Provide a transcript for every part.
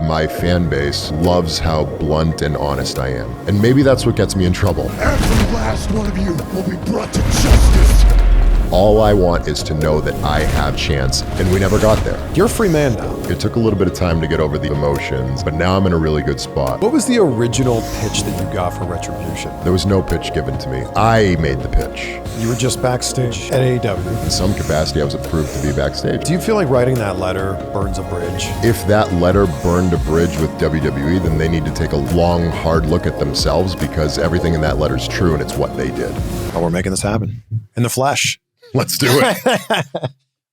my fan base loves how blunt and honest I am. And maybe that's what gets me in trouble. Every last one of you will be brought to justice. All I want is to know that I have chance, and we never got there. You're a free man now. It took a little bit of time to get over the emotions, but now I'm in a really good spot. What was the original pitch that you got for Retribution? There was no pitch given to me. I made the pitch. You were just backstage at AEW. In some capacity, I was approved to be backstage. Do you feel like writing that letter burns a bridge? If that letter burned a bridge with WWE, then they need to take a long, hard look at themselves, because everything in that letter is true and it's what they did. Oh, we're making this happen in the flesh. Let's do it.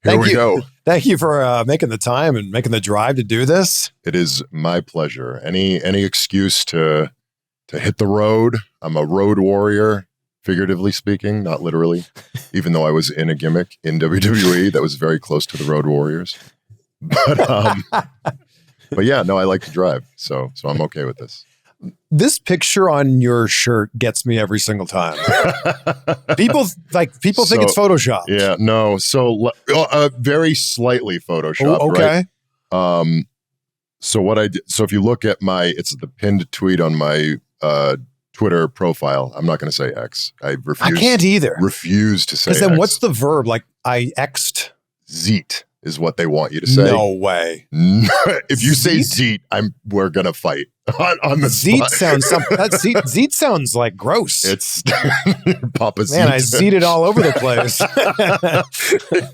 Here we go. Thank you for making the time and making the drive to do this. It is my pleasure. Any excuse to hit the road. I'm a road warrior, figuratively speaking, not literally, even though I was in a gimmick in WWE that was very close to the Road Warriors. But yeah, no, I like to drive, so I'm okay with this. This picture on your shirt gets me every single time. People think it's Photoshopped. Yeah, no. So very slightly Photoshopped. Oh, okay. Right? So what I did. So if you look at it's the pinned tweet on my Twitter profile. I'm not going to say X. I can't either. Refuse to say. Because then X. what's the verb? Like I X'd. Zeet is what they want you to say. No way. If you say Zeet, we're gonna fight on the Zeet spot. Zeet sounds like gross. It's Papa Zeet. Man, I zeeted all over the place.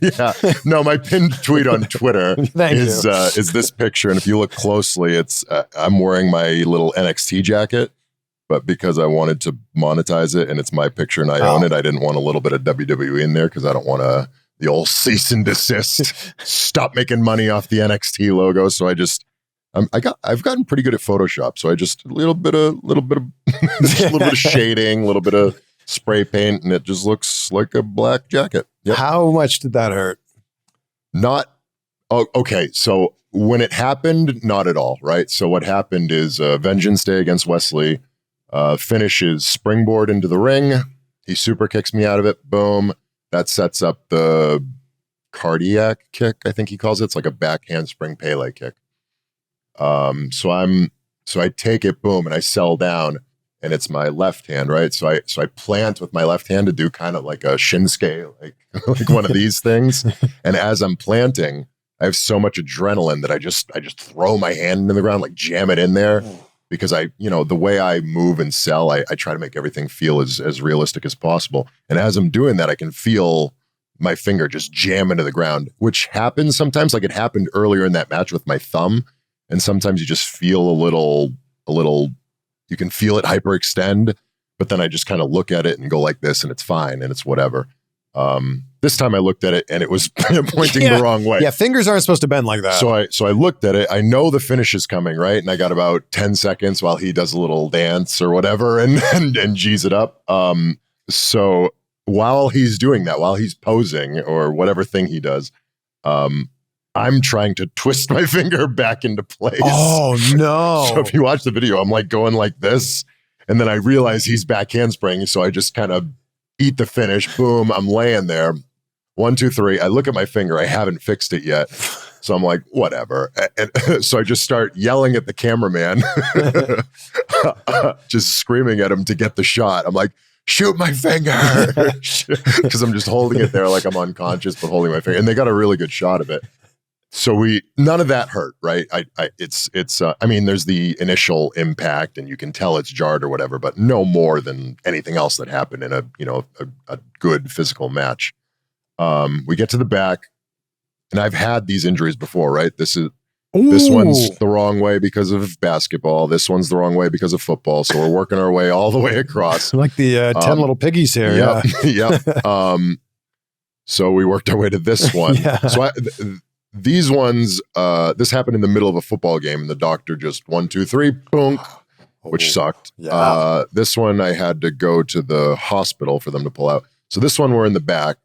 Yeah. No, my pinned tweet on Twitter is this picture, and if you look closely, it's I'm wearing my little NXT jacket, but because I wanted to monetize it and it's my picture and I own it, I didn't want a little bit of WWE in there because I don't want the old cease and desist, stop making money off the NXT logo. So I've gotten pretty good at Photoshop. So I just a little bit of shading, a little bit of spray paint, and it just looks like a black jacket. Yep. How much did that hurt? Okay. So when it happened, not at all. Right. So what happened is Vengeance Day against Wesley finishes springboard into the ring. He super kicks me out of it. Boom. That sets up the cardiac kick, I think he calls it. It's like a back handspring Pele kick. So I take it, boom, and I sell down, and it's my left hand, right? So I plant with my left hand to do kind of like a Shinsuke, like one of these things. And as I'm planting, I have so much adrenaline that I just throw my hand into the ground, like jam it in there. Because the way I move and sell, I try to make everything feel as realistic as possible. And as I'm doing that, I can feel my finger just jam into the ground, which happens sometimes. Like it happened earlier in that match with my thumb. And sometimes you just feel a little, you can feel it hyperextend, but then I just kind of look at it and go like this and it's fine and it's whatever. This time I looked at it and it was pointing the wrong way. Yeah, fingers aren't supposed to bend like that. So I looked at it. I know the finish is coming, right? And I got about 10 seconds while he does a little dance or whatever and G's it up. So while he's doing that, while he's posing or whatever thing he does, I'm trying to twist my finger back into place. Oh no. So if you watch the video, I'm like going like this. And then I realize he's back handspring. So I just kind of eat the finish. Boom. I'm laying there. 1, 2, 3. I look at my finger. I haven't fixed it yet. So I'm like, whatever. And so I just start yelling at the cameraman, just screaming at him to get the shot. I'm like, shoot my finger. Because I'm just holding it there like I'm unconscious, but holding my finger. And they got a really good shot of it. So none of that hurt, right? I mean, there's the initial impact and you can tell it's jarred or whatever, but no more than anything else that happened in a good physical match. We get to the back, and I've had these injuries before, right? This one's the wrong way because of basketball. This one's the wrong way because of football. So we're working our way all the way across. Like the 10 little piggies here. Yep, yeah. Yep. So we worked our way to this one. Yeah. So these ones, this happened in the middle of a football game, and the doctor just 1, 2, 3, boom, which sucked. Yeah. This one I had to go to the hospital for them to pull out. So this one we're in the back.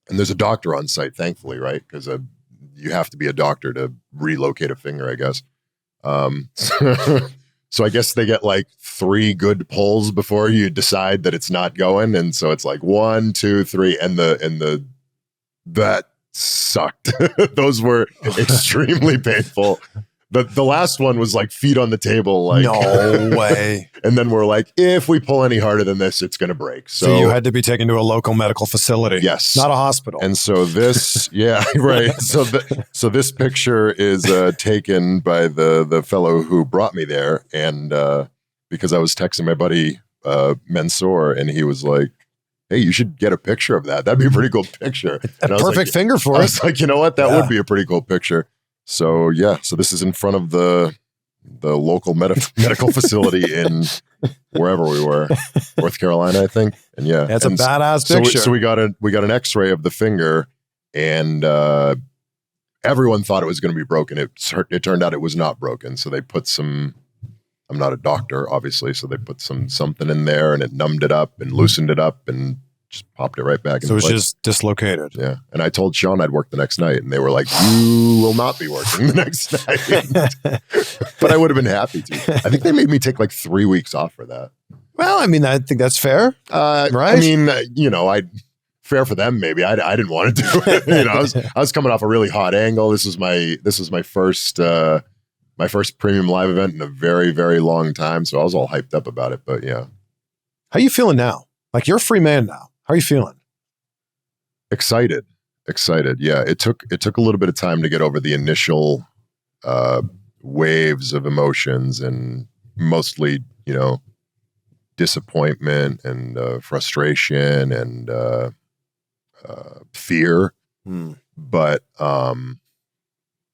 And there's a doctor on site, thankfully, right? Because you have to be a doctor to relocate a finger, I guess. So I guess they get like 3 good pulls before you decide that it's not going. And so it's like 1, 2, 3, and that sucked. Those were extremely painful. The last one was like feet on the table, like No way. And then we're like, if we pull any harder than this, it's going to break. So you had to be taken to a local medical facility. Yes, not a hospital. And so this, yeah, right. So this picture is taken by the fellow who brought me there, and because I was texting my buddy Mansoor, and he was like, hey, you should get a picture of that. That'd be a pretty cool picture. A perfect finger for it. I was like, you know what? That would be a pretty cool picture. So yeah, so this is in front of the local medical facility in wherever we were, North Carolina, I think. And yeah, that's a badass picture. So we got an X-ray of the finger, and everyone thought it was going to be broken. It turned out it was not broken. So they put some. I'm not a doctor, obviously, so they put something in there, and it numbed it up and loosened it up and just popped it right back. So it was just dislocated. Yeah. And I told Shawn I'd work the next night, and they were like, you will not be working the next night. But I would have been happy to. I think they made me take like 3 weeks off for that. Well, I mean, I think that's fair. Right? I mean, fair for them, maybe. I didn't want to do it. I was coming off a really hot angle. This was my first premium live event in a very, very long time. So I was all hyped up about it, but yeah. How you feeling now? Like, you're a free man now. How are you feeling? Excited. Yeah. It took a little bit of time to get over the initial waves of emotions, and mostly, disappointment and frustration and fear. But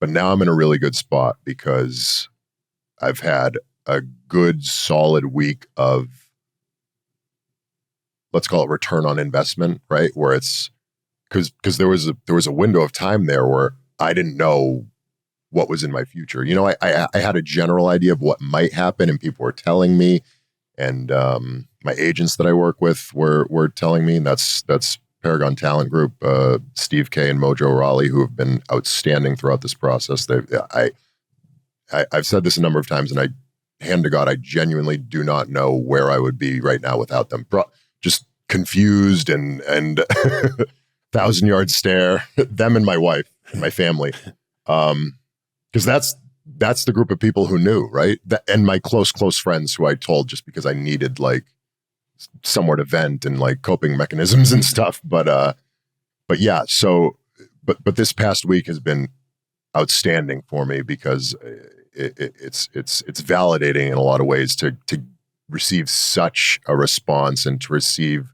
now I'm in a really good spot because I've had a good solid week of, let's call it return on investment, right? Where it's because there was a window of time there where I didn't know what was in my future. I had a general idea of what might happen, and people were telling me, and my agents that I work with were telling me, and that's Paragon Talent Group, Steve K and Mojo Raleigh, who have been outstanding throughout this process. I've said this a number of times, and hand to God, I genuinely do not know where I would be right now without them. Just confused and 1,000-yard stare. Them and my wife and my family, because that's the group of people who knew, right? And my close friends who I told just because I needed like somewhere to vent and like coping mechanisms and stuff. But yeah, so, but this past week has been outstanding for me because it's validating in a lot of ways to receive such a response, and to receive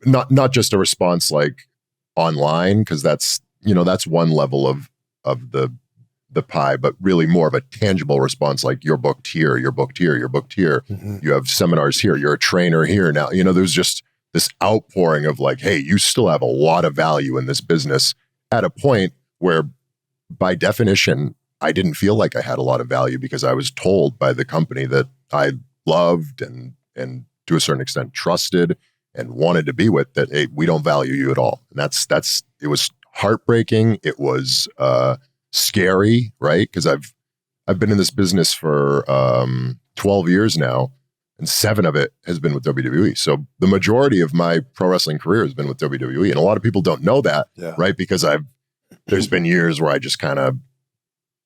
not just a response like online, because that's one level of the pie, but really more of a tangible response, like you're booked here, you're booked here, you're booked here. Mm-hmm. You have seminars here, you're a trainer here now. There's just this outpouring of like, hey, you still have a lot of value in this business, at a point where by definition, I didn't feel like I had a lot of value, because I was told by the company that I loved and to a certain extent trusted and wanted to be with, that, hey, we don't value you at all. And it was heartbreaking. It was scary, right? Because I've been in this business for 12 years now, and 7 of it has been with WWE. So the majority of my pro wrestling career has been with WWE, and a lot of people don't know that, right? Because there's been years where I just kind of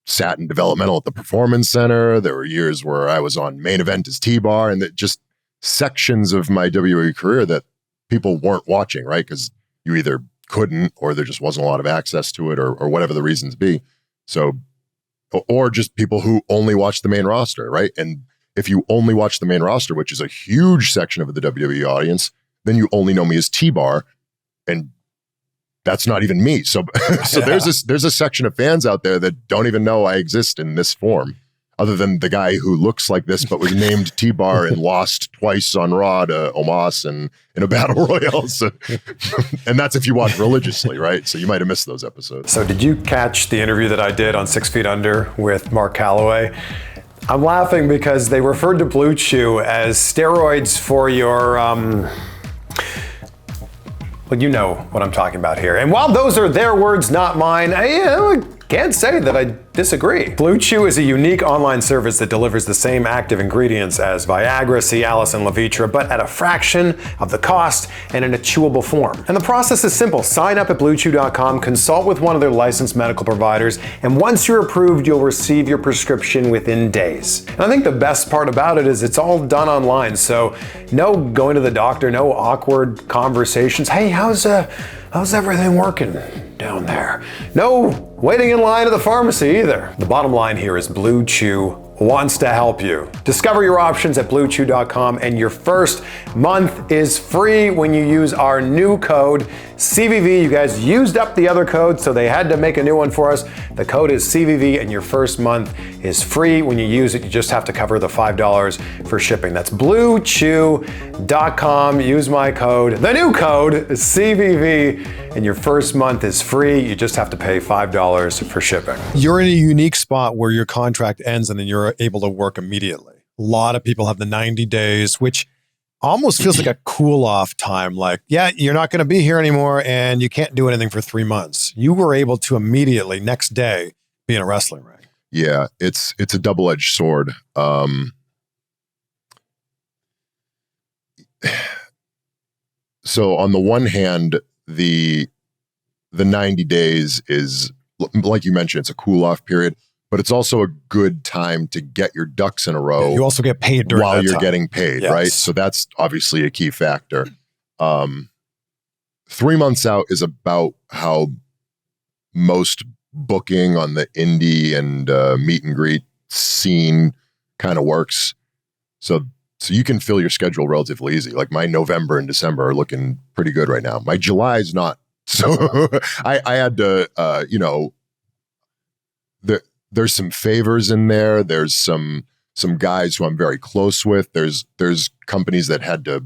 sat in developmental at the Performance Center. There were years where I was on main event as T-Bar, and that just sections of my WWE career that people weren't watching, right? Because you either couldn't, or there just wasn't a lot of access to it, or whatever the reasons be. So, or just people who only watch the main roster, right? And if you only watch the main roster, which is a huge section of the WWE audience, then you only know me as T-Bar, and that's not even me. So there's a section of fans out there that don't even know I exist in this form, other than the guy who looks like this but was named T-Bar and lost twice on Raw to Omos and in a battle royal. So, and that's if you watch religiously, right? So you might have missed those episodes. So did you catch the interview that I did on 6 Feet Under with Mark Calloway? I'm laughing because they referred to Blue Chew as steroids for your well, you know what I'm talking about here. And while those are their words, not mine, I can't say that I disagree. Blue Chew is a unique online service that delivers the same active ingredients as Viagra, Cialis, and Levitra, but at a fraction of the cost and in a chewable form. And the process is simple. Sign up at BlueChew.com, consult with one of their licensed medical providers, and once you're approved, you'll receive your prescription within days. And I think the best part about it is it's all done online, so no going to the doctor, no awkward conversations. Hey, how's everything working down there? No waiting in line at the pharmacy either. The bottom line here is Blue Chew wants to help you. Discover your options at BlueChew.com, and your first month is free when you use our new code CVV. You guys used up the other code, so they had to make a new one for us. The code is CVV, and your first month is free when you use it. You just have to cover the $5 for shipping. That's BlueChew.com. Use my code, the new code CVV, and your first month is free. You just have to pay $5 for shipping. You're in a unique spot where your contract ends and then you're able to work immediately. A lot of people have the 90 days, which almost feels like a cool off time. Like, yeah, you're not going to be here anymore and you can't do anything for 3 months. You were able to immediately, next day, be in a wrestling ring. Yeah, it's a double-edged sword. So on the one hand, the 90 days is, like you mentioned, it's a cool off period, but it's also a good time to get your ducks in a row. Yeah, you also get paid during while that you're time. getting paid, Yes. right? So that's obviously a key factor. 3 months out is about how most booking on the indie and meet and greet scene kind of works. So you can fill your schedule relatively easy. Like my November and December are looking pretty good right now. My July is not. So I had to, there's some favors in there. There's some guys who I'm very close with. There's companies that had to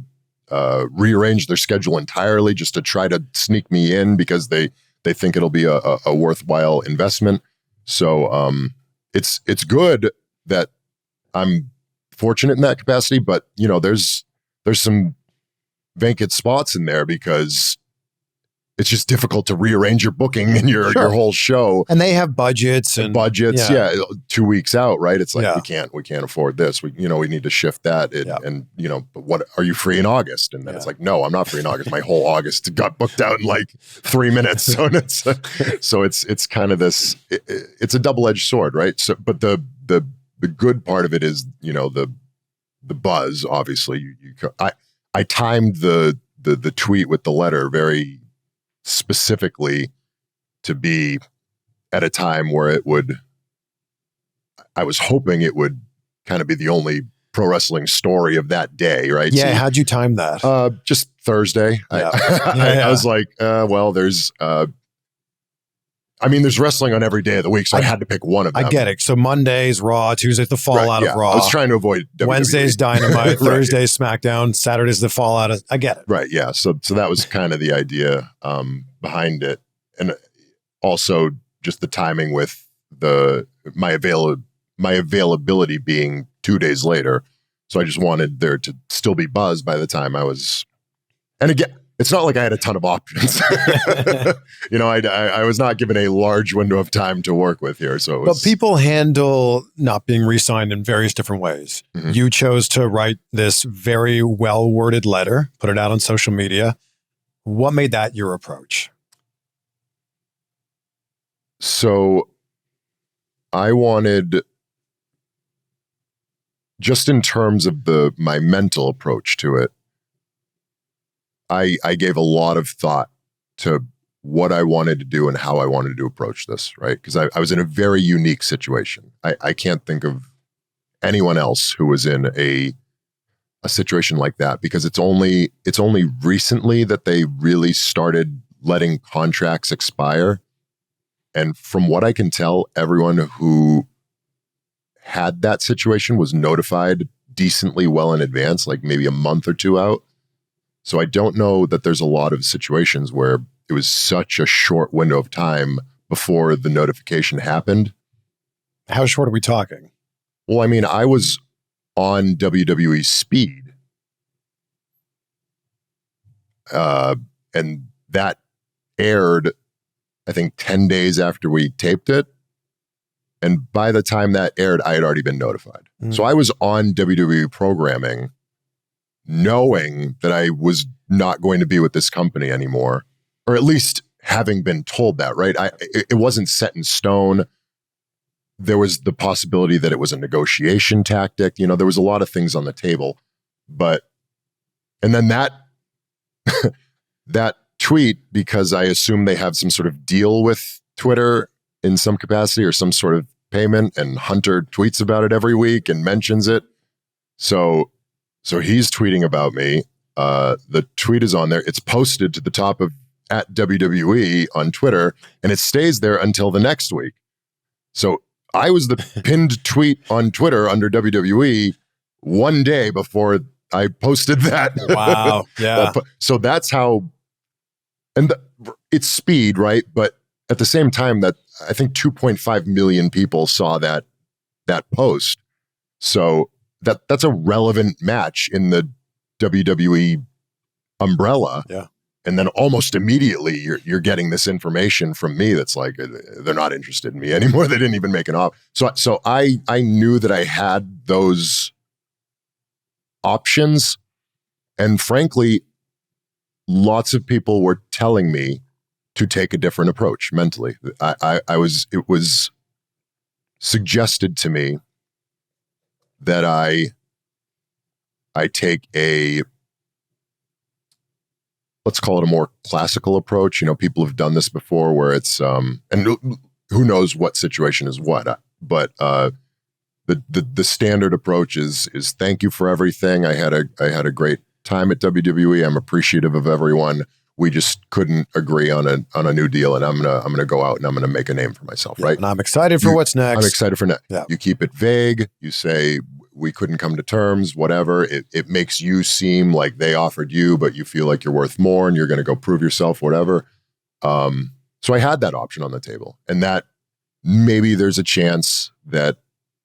rearrange their schedule entirely just to try to sneak me in because they think it'll be a worthwhile investment. So it's good that I'm fortunate in that capacity, but there's some vacant spots in there because it's just difficult to rearrange your booking and your whole show. And they have budgets and yeah. 2 weeks out, right? It's like, Yeah. we can't afford this. We need to shift that. And but what are you free in August? And then it's like, no, I'm not free in August. My whole August got booked out in like 3 minutes. So it's kind of this, it's a double-edged sword, right? So, but the good part of it is, the buzz, obviously. I timed the tweet with the letter very specifically to be at a time where I was hoping it would kind of be the only pro wrestling story of that day, right? Yeah, how'd you time that? Just Thursday. Yeah. I was like, there's wrestling on every day of the week, so I had to pick one of them. I get it. So Monday's Raw, Tuesday's the fallout of Raw. I was trying to avoid WWE. Wednesday's Dynamite, Thursday's SmackDown, Saturday's the fallout of, I get it. Right, yeah. So that was kind of the idea behind it. And also just the timing with my availability being 2 days later. So I just wanted there to still be buzz by the time I was, and again, it's not like I had a ton of options. I was not given a large window of time to work with here. So But people handle not being re-signed in various different ways. Mm-hmm. You chose to write this very well-worded letter, put it out on social media. What made that your approach? So I wanted, just in terms of my mental approach to it, I gave a lot of thought to what I wanted to do and how I wanted to approach this, right? Because I was in a very unique situation. I can't think of anyone else who was in a situation like that, because it's only recently that they really started letting contracts expire. And from what I can tell, everyone who had that situation was notified decently well in advance, like maybe a month or two out. So I don't know that there's a lot of situations where it was such a short window of time before the notification happened. How short are we talking? Well, I mean, I was on WWE Speed, and that aired, I think, 10 days after we taped it. And by the time that aired, I had already been notified. So I was on WWE programming knowing that I was not going to be with this company anymore, or at least having been told that, right? It wasn't set in stone. There was the possibility that it was a negotiation tactic. You know, there was a lot of things on the table, and then that, that tweet, because I assume they have some sort of deal with Twitter in some capacity or some sort of payment, and Hunter tweets about it every week and mentions it. So he's tweeting about me. The tweet is on there. It's posted to the top of at WWE on Twitter, and it stays there until the next week. So I was the pinned tweet on Twitter under WWE one day before I posted that. Wow. Yeah. So that's how, and it's speed, right? But at the same time, that I think 2.5 million people saw that post. So that's a relevant match in the WWE umbrella. Yeah. And then almost immediately you're getting this information from me that's like, they're not interested in me anymore. They didn't even make an offer. So I knew that I had those options. And frankly, lots of people were telling me to take a different approach mentally. It was suggested to me that I take a, let's call it a more classical approach. You know, people have done this before where it's, and who knows what situation is what, but the standard approach is thank you for everything. I had a great time at WWE. I'm appreciative of everyone. We just couldn't agree on a new deal, and I'm gonna go out and I'm gonna make a name for myself, right? And I'm excited for what's next. I'm excited for next. Yeah. You keep it vague. You say we couldn't come to terms, whatever. It makes you seem like they offered you, but you feel like you're worth more and you're going to go prove yourself, whatever. So I had that option on the table, and that maybe there's a chance that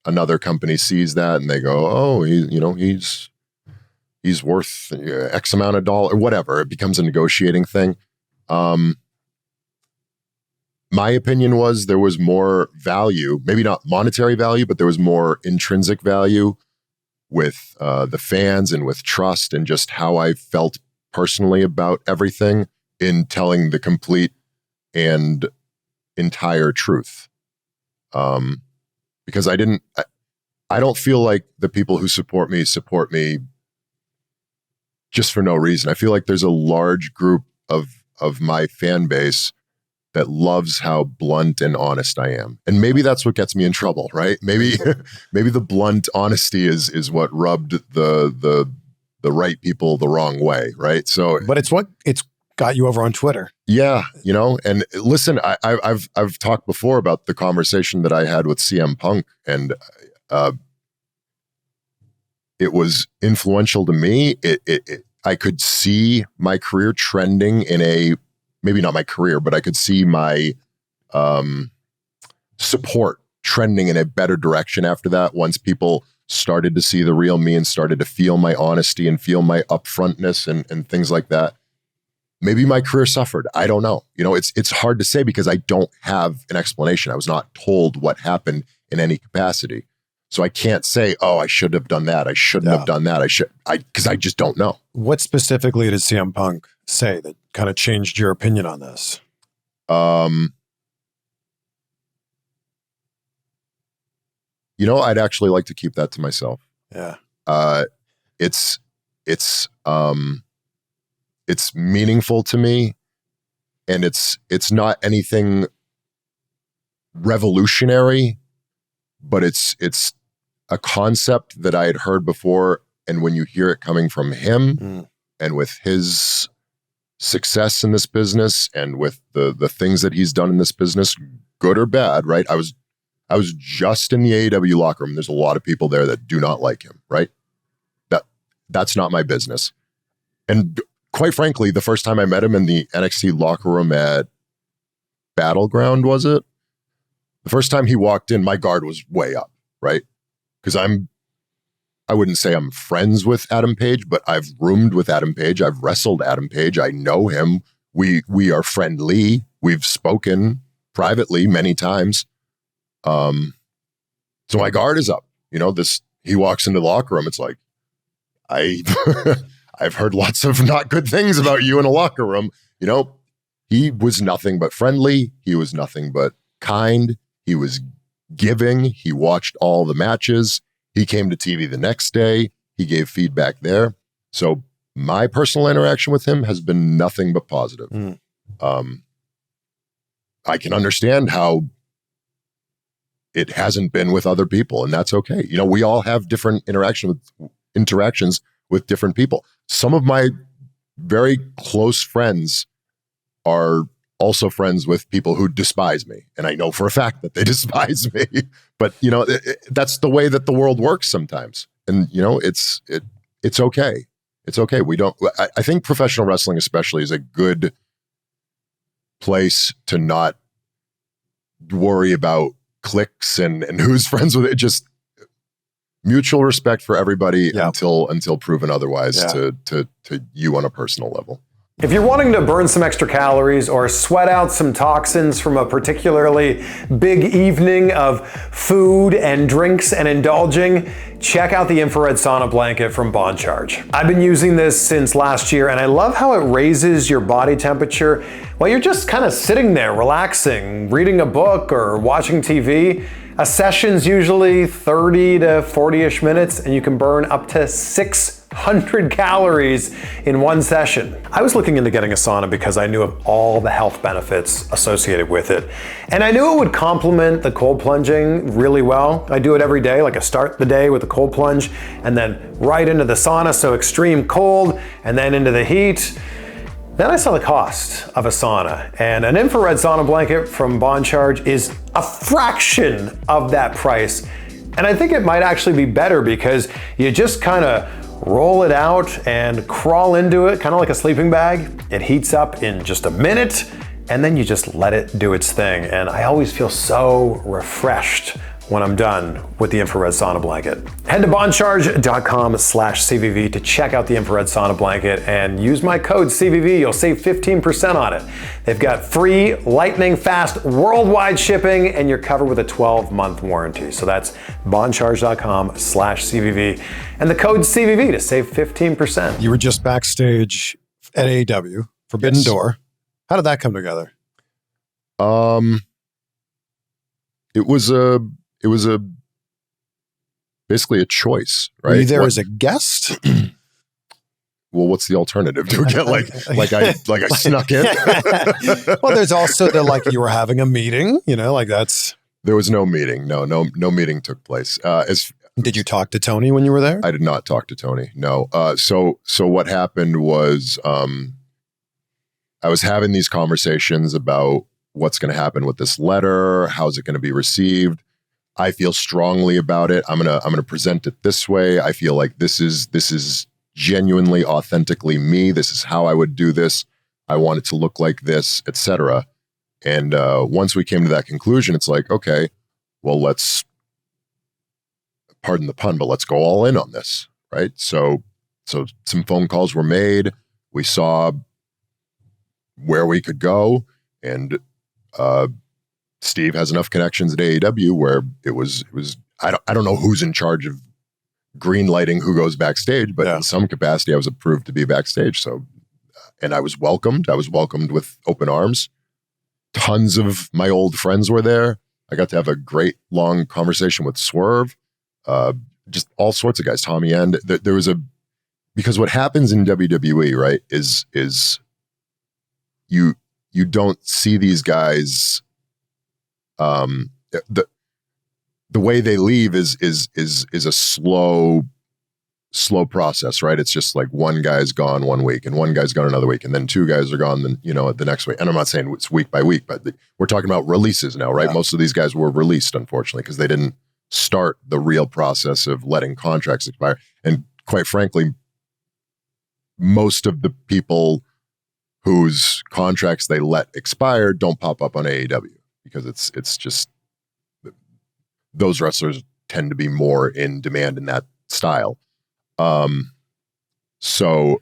another company sees that and they go, oh, he's worth X amount of dollars, whatever. It becomes a negotiating thing. My opinion was there was more value, maybe not monetary value, but there was more intrinsic value with the fans and with trust and just how I felt personally about everything in telling the complete and entire truth. Because I don't feel like the people who support me just for no reason. I feel like there's a large group of my fan base that loves how blunt and honest I am. And maybe that's what gets me in trouble, right? Maybe the blunt honesty is what rubbed the right people the wrong way, right? So, but it's got you over on Twitter. Yeah, you know, and listen, I've talked before about the conversation that I had with CM Punk, and it was influential to me. I could see my career trending in a, maybe not my career, but I could see my support trending in a better direction after that. Once people started to see the real me and started to feel my honesty and feel my upfrontness and things like that, maybe my career suffered. I don't know. You know, it's hard to say because I don't have an explanation. I was not told what happened in any capacity. So I can't say, oh, I should have done that. I shouldn't have done that. Because I just don't know. What specifically did CM Punk say that kind of changed your opinion on this? You know, I'd actually like to keep that to myself. Yeah. It's meaningful to me, and it's not anything revolutionary, but it's a concept that I had heard before. And when you hear it coming from him and with his success in this business and with the things that he's done in this business, good or bad, right? I was just in the AEW locker room. There's a lot of people there that do not like him, right? That's not my business. And quite frankly, the first time I met him in the NXT locker room at Battleground, was it? The first time he walked in, my guard was way up, right? Because I wouldn't say I'm friends with Adam Page, but I've roomed with Adam Page. I've wrestled Adam Page. I know him. We are friendly. We've spoken privately many times. So my guard is up. He walks into the locker room. It's like, I've heard lots of not good things about you in a locker room. He was nothing but friendly. He was nothing but kind. He was giving. He watched all the matches. He came to TV the next day. He gave feedback there. So my personal interaction with him has been nothing but positive. I can understand how it hasn't been with other people, and that's okay. We all have different interactions with different people. Some of my very close friends are also friends with people who despise me, and I know for a fact that they despise me. But that's the way that the world works sometimes, and it's okay. It's okay. I think professional wrestling especially is a good place to not worry about cliques and who's friends with it. Just mutual respect for everybody until proven otherwise to you on a personal level. If you're wanting to burn some extra calories or sweat out some toxins from a particularly big evening of food and drinks and indulging, check out the infrared sauna blanket from Bond Charge. I've been using this since last year, and I love how it raises your body temperature while you're just kind of sitting there relaxing, reading a book or watching TV. A session's usually 30 to 40-ish minutes, and you can burn up to 600 calories in one session. I was looking into getting a sauna because I knew of all the health benefits associated with it. And I knew it would complement the cold plunging really well. I do it every day, like I start the day with a cold plunge and then right into the sauna, so extreme cold, and then into the heat. Then I saw the cost of a sauna, and an infrared sauna blanket from Bond Charge is a fraction of that price. And I think it might actually be better because you just kind of roll it out and crawl into it, kind of like a sleeping bag. It heats up in just a minute, and then you just let it do its thing. And I always feel so refreshed when I'm done with the infrared sauna blanket. Head to bondcharge.com/CVV to check out the infrared sauna blanket and use my code CVV. You'll save 15% on it. They've got free lightning fast worldwide shipping, and you're covered with a 12-month warranty. So that's bondcharge.com/CVV and the code CVV to save 15%. You were just backstage at AEW, Forbidden Door. How did that come together? It was basically a choice, right? Were you there as a guest? Well, what's the alternative? Do we get like I snuck in? Well, there's also you were having a meeting, that's. There was no meeting. No meeting took place. Did you talk to Tony when you were there? I did not talk to Tony. No. So what happened was, I was having these conversations about what's going to happen with this letter. How's it going to be received? I feel strongly about it. I'm gonna present it this way. I feel like this is genuinely, authentically me. This is how I would do this. I want it to look like this, etc. And once we came to that conclusion, it's like, okay, well, let's, pardon the pun, but let's go all in on this, right? So some phone calls were made. We saw where we could go, and Steve has enough connections at AEW where it was I don't know who's in charge of green lighting who goes backstage, but in some capacity I was approved to be backstage. So, and I was welcomed with open arms. Tons of my old friends were there. I got to have a great long conversation with Swerve, just all sorts of guys, Tommy End. There was because what happens in WWE, right, is you don't see these guys. The way they leave is a slow process, right? It's just like one guy's gone 1 week and one guy's gone another week, and then two guys are gone then the next week. And I'm not saying it's week by week, but we're talking about releases now, right? Yeah. Most of these guys were released, unfortunately, because they didn't start the real process of letting contracts expire. And quite frankly, most of the people whose contracts they let expire don't pop up on AEW. Because it's just those wrestlers tend to be more in demand in that style. So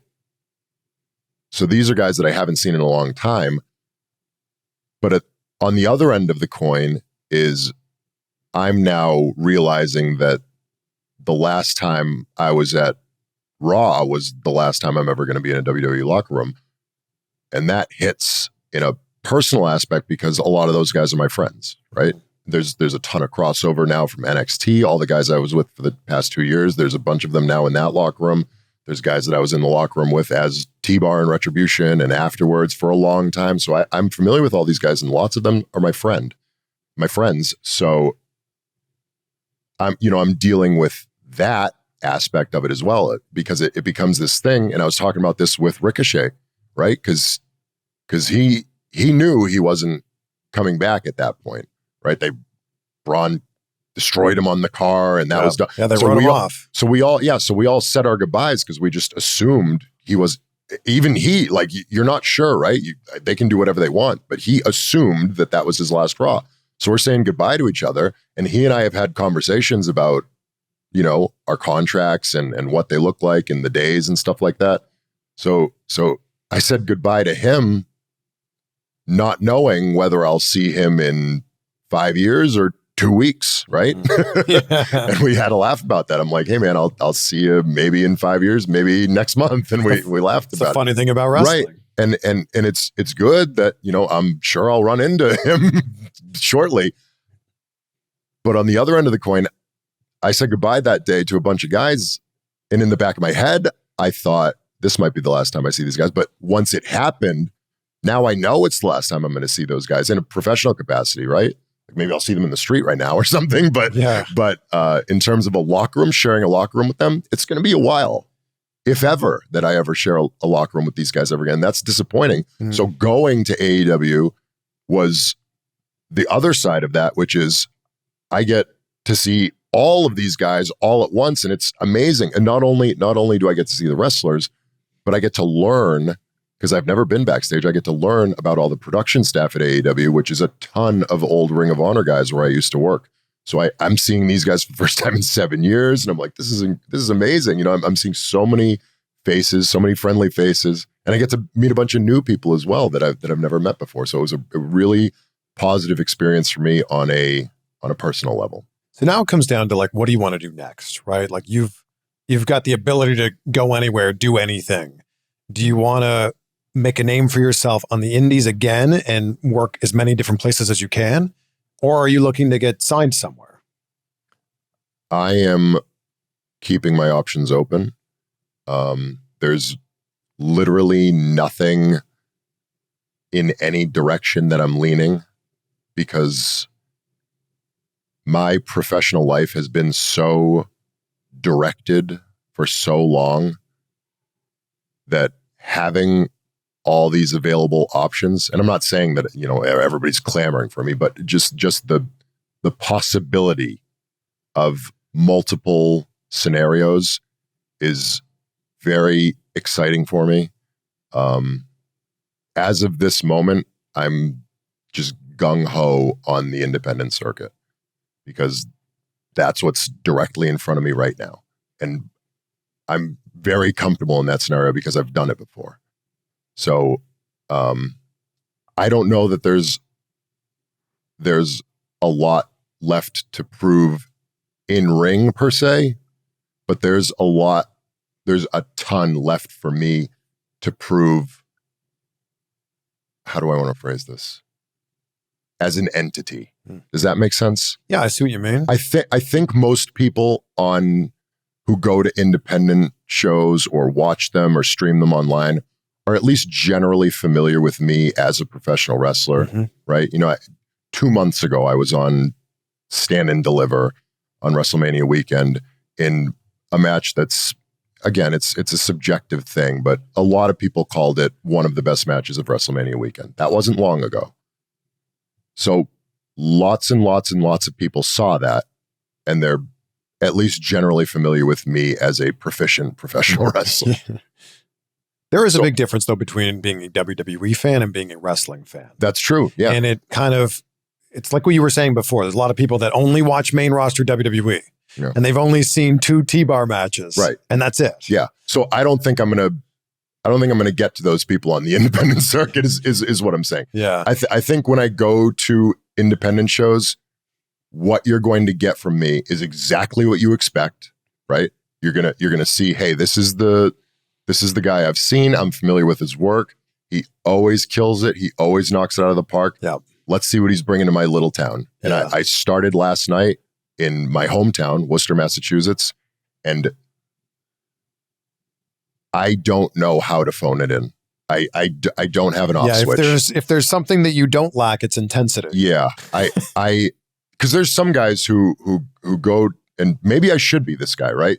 these are guys that I haven't seen in a long time. But on the other end of the coin is I'm now realizing that the last time I was at Raw was the last time I'm ever going to be in a WWE locker room. And that hits in a personal aspect because a lot of those guys are my friends, right? There's a ton of crossover now from NXT, all the guys I was with for the past 2 years. There's a bunch of them now in that locker room. There's guys that I was in the locker room with as T-Bar and Retribution and afterwards for a long time. So I'm familiar with all these guys, and lots of them are my friends. So I'm dealing with that aspect of it as well, because it becomes this thing. And I was talking about this with Ricochet, right? Because he knew he wasn't coming back at that point, right? Braun destroyed him on the car, and that was done. Yeah, they wrote him off. So we all said our goodbyes because we just assumed he was. Even he, like, you're not sure, right? They can do whatever they want, but he assumed that was his last Raw. So we're saying goodbye to each other, and he and I have had conversations about, our contracts and what they look like and the days and stuff like that. So I said goodbye to him, not knowing whether I'll see him in 5 years or 2 weeks, right? Yeah. And we had a laugh about that. I'm like, hey man, I'll see you maybe in 5 years, maybe next month. And we laughed It's about a funny thing about wrestling. Right. And it's good that, I'm sure I'll run into him shortly. But on the other end of the coin, I said goodbye that day to a bunch of guys. And in the back of my head, I thought this might be the last time I see these guys. But once it happened, now I know it's the last time I'm going to see those guys in a professional capacity, right? Like maybe I'll see them in the street right now or something. But in terms of a locker room, sharing a locker room with them, it's going to be a while, if ever, that I ever share a locker room with these guys ever again. That's disappointing. Mm. So going to AEW was the other side of that, which is I get to see all of these guys all at once, and it's amazing. And not only do I get to see the wrestlers, but I get to learn, because I've never been backstage, I get to learn about all the production staff at AEW, which is a ton of old Ring of Honor guys where I used to work. So I'm seeing these guys for the first time in 7 years, and I'm like, this is amazing. I'm seeing so many faces, so many friendly faces, and I get to meet a bunch of new people as well that I've never met before. So it was a really positive experience for me on a personal level. So now it comes down to, like, what do you want to do next, right? Like you've got the ability to go anywhere, do anything. Do you want to make a name for yourself on the indies again and work as many different places as you can? Or are you looking to get signed somewhere? I am keeping my options open. There's literally nothing in any direction that I'm leaning, because my professional life has been so directed for so long that having all these available options, and I'm not saying that, everybody's clamoring for me, but just the possibility of multiple scenarios is very exciting for me. As of this moment, I'm just gung-ho on the independent circuit, because that's what's directly in front of me right now. And I'm very comfortable in that scenario because I've done it before. So I don't know that there's a lot left to prove in ring per se, but there's a ton left for me to prove. How do I want to phrase this? As an entity. Does that make sense? Yeah, I see what you mean. I think most people who go to independent shows or watch them or stream them online are at least generally familiar with me as a professional wrestler, right? 2 months ago, I was on Stand and Deliver on WrestleMania weekend in a match that's, again, it's a subjective thing, but a lot of people called it one of the best matches of WrestleMania weekend. That wasn't long ago. So lots and lots and lots of people saw that, and they're at least generally familiar with me as a proficient professional wrestler. There is a big difference, though, between being a WWE fan and being a wrestling fan. That's true, yeah. And it's like what you were saying before. There's a lot of people that only watch main roster WWE, and they've only seen 2 T-bar matches, right? And that's it. Yeah. So I don't think I'm gonna get to those people on the independent circuit. Is what I'm saying. Yeah. I think when I go to independent shows, what you're going to get from me is exactly what you expect, right? You're gonna see, hey, this is the guy I've seen. I'm familiar with his work. He always kills it. He always knocks it out of the park. Yeah. Let's see what he's bringing to my little town. And I started last night in my hometown, Worcester, Massachusetts, and I don't know how to phone it in. I don't have an off switch. If there's something that you don't lack, it's intensity. Yeah. Because there's some guys who go, and maybe I should be this guy, right?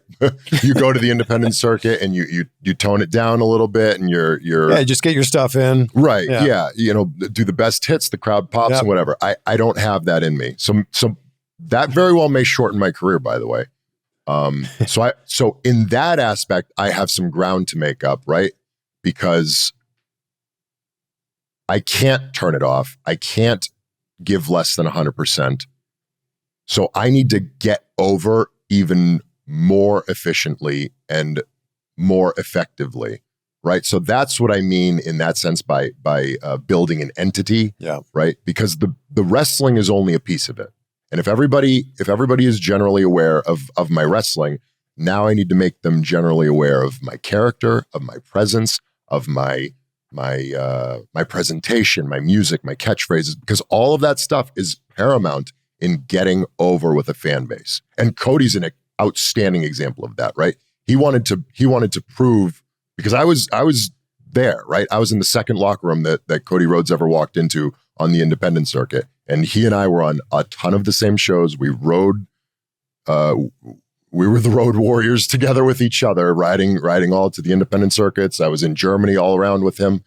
You go to the independent circuit and you tone it down a little bit, and you're just get your stuff in. Right. Yeah. Do the best hits, the crowd pops and whatever. I don't have that in me. So that very well may shorten my career, by the way. So in that aspect, I have some ground to make up, right? Because I can't turn it off. I can't give less than 100%. So I need to get over even more efficiently and more effectively, right? So that's what I mean in that sense by building an entity, right? Because the wrestling is only a piece of it. And if everybody is generally aware of my wrestling, now I need to make them generally aware of my character, of my presence, of my presentation, my music, my catchphrases, because all of that stuff is paramount in getting over with a fan base. And Cody's an outstanding example of that, right? He wanted to prove, because I was there, right? I was in the second locker room that Cody Rhodes ever walked into on the independent circuit. And he and I were on a ton of the same shows. We rode, we were the road warriors together with each other, riding all to the independent circuits. I was in Germany all around with him.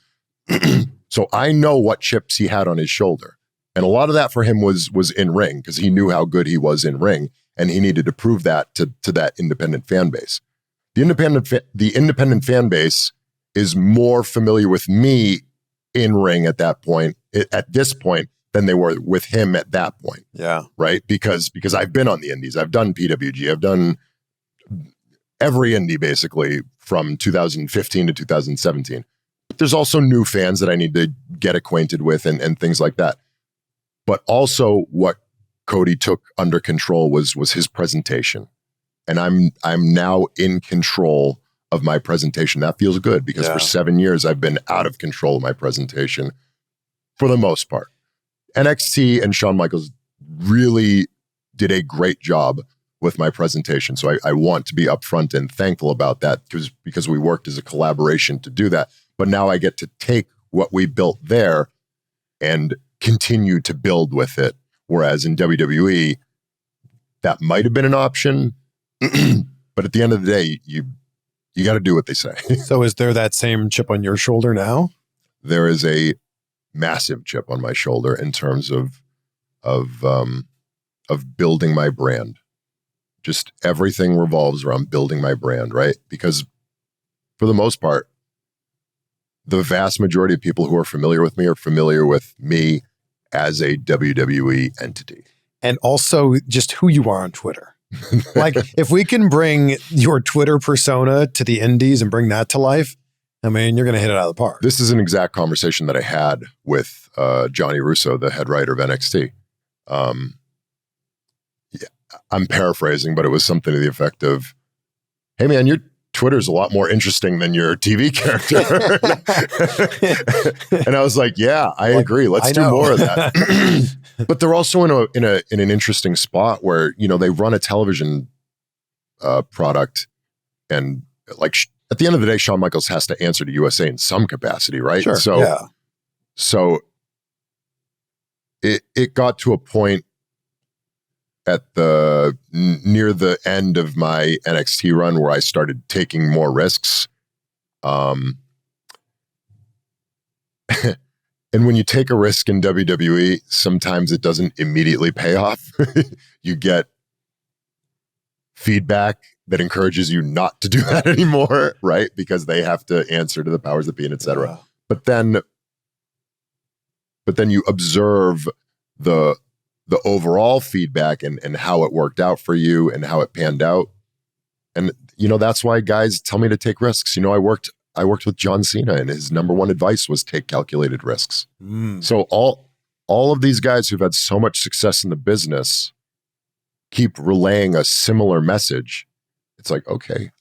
So I know what chips he had on his shoulder. And a lot of that for him was in ring, because he knew how good he was in ring, and he needed to prove that to that independent fan base. The independent fan base is more familiar with me in ring at this point than they were with him at that point. Yeah. Right? Because I've been on the indies. I've done PWG. I've done every indie basically from 2015 to 2017. But there's also new fans that I need to get acquainted with and things like that. But also what Cody took under control was his presentation. And I'm now in control of my presentation. That feels good, because for 7 years I've been out of control of my presentation for the most part. NXT and Shawn Michaels really did a great job with my presentation. So I want to be upfront and thankful about that, because we worked as a collaboration to do that. But now I get to take what we built there and continue to build with it. Whereas in WWE, that might have been an option, but at the end of the day, you got to do what they say. So is there that same chip on your shoulder now? There is a massive chip on my shoulder in terms of building my brand. Just everything revolves around building my brand, right? Because for the most part, the vast majority of people who are familiar with me are familiar with me as a WWE entity. And also just who you are on Twitter. Like, if we can bring your Twitter persona to the indies and bring that to life, I mean, you're going to hit it out of the park. This is an exact conversation that I had with Johnny Russo, the head writer of NXT. I'm paraphrasing, but it was something to the effect of, hey man, your Twitter's a lot more interesting than your TV character. And I was like, yeah, I agree. Let's do more of that. But they're also in an interesting spot where, they run a television product, and like at the end of the day, Shawn Michaels has to answer to USA in some capacity, right? Sure, So it got to a point at near the end of my NXT run where I started taking more risks. And when you take a risk in WWE, sometimes it doesn't immediately pay off. You get feedback that encourages you not to do that anymore, right? Because they have to answer to the powers that be, and et cetera. Yeah. But then you observe the overall feedback and how it worked out for you and how it panned out. And, that's why guys tell me to take risks. I worked with John Cena, and his number one advice was take calculated risks. So all of these guys who've had so much success in the business keep relaying a similar message, it's like, okay,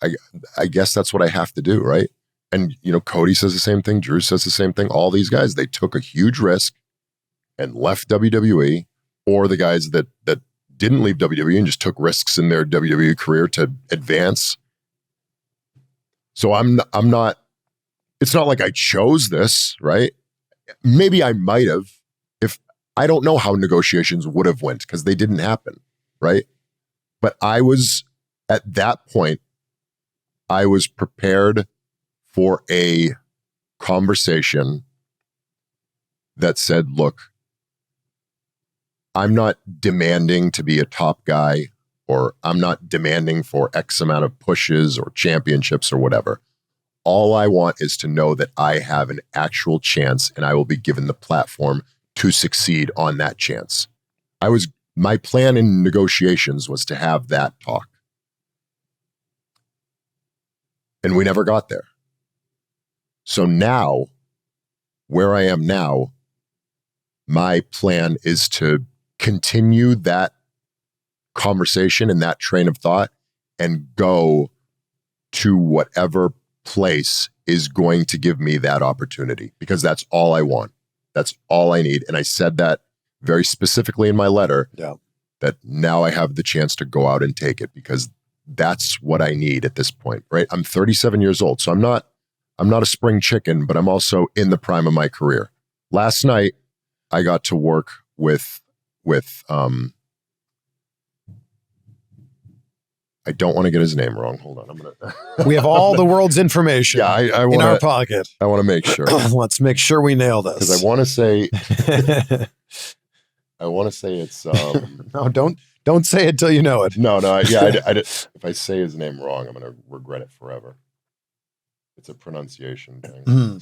I guess that's what I have to do, right? And, Cody says the same thing. Drew says the same thing. All these guys, they took a huge risk and left WWE, or the guys that didn't leave WWE and just took risks in their WWE career to advance. So I'm not, it's not like I chose this, right? Maybe I might have, if I don't know how negotiations would have went because they didn't happen, right? But I was, at that point, I was prepared for a conversation that said, look, I'm not demanding to be a top guy, or I'm not demanding for X amount of pushes or championships or whatever. All I want is to know that I have an actual chance and I will be given the platform to succeed on that chance. My plan in negotiations was to have that talk. And we never got there. So now, where I am now, my plan is to continue that conversation and that train of thought and go to whatever place is going to give me that opportunity, because that's all I want. That's all I need. And I said that very specifically in my letter, that now I have the chance to go out and take it, because that's what I need at this point, right? I'm 37 years old, so I'm not a spring chicken, but I'm also in the prime of my career. Last night, I got to work with I don't want to get his name wrong. Hold on, we have all the world's information I in our pocket. I want to make sure. Let's make sure we nail this. Because I want to say it's no, don't say it till you know it. No, if I say his name wrong, I'm going to regret it forever. It's a pronunciation thing.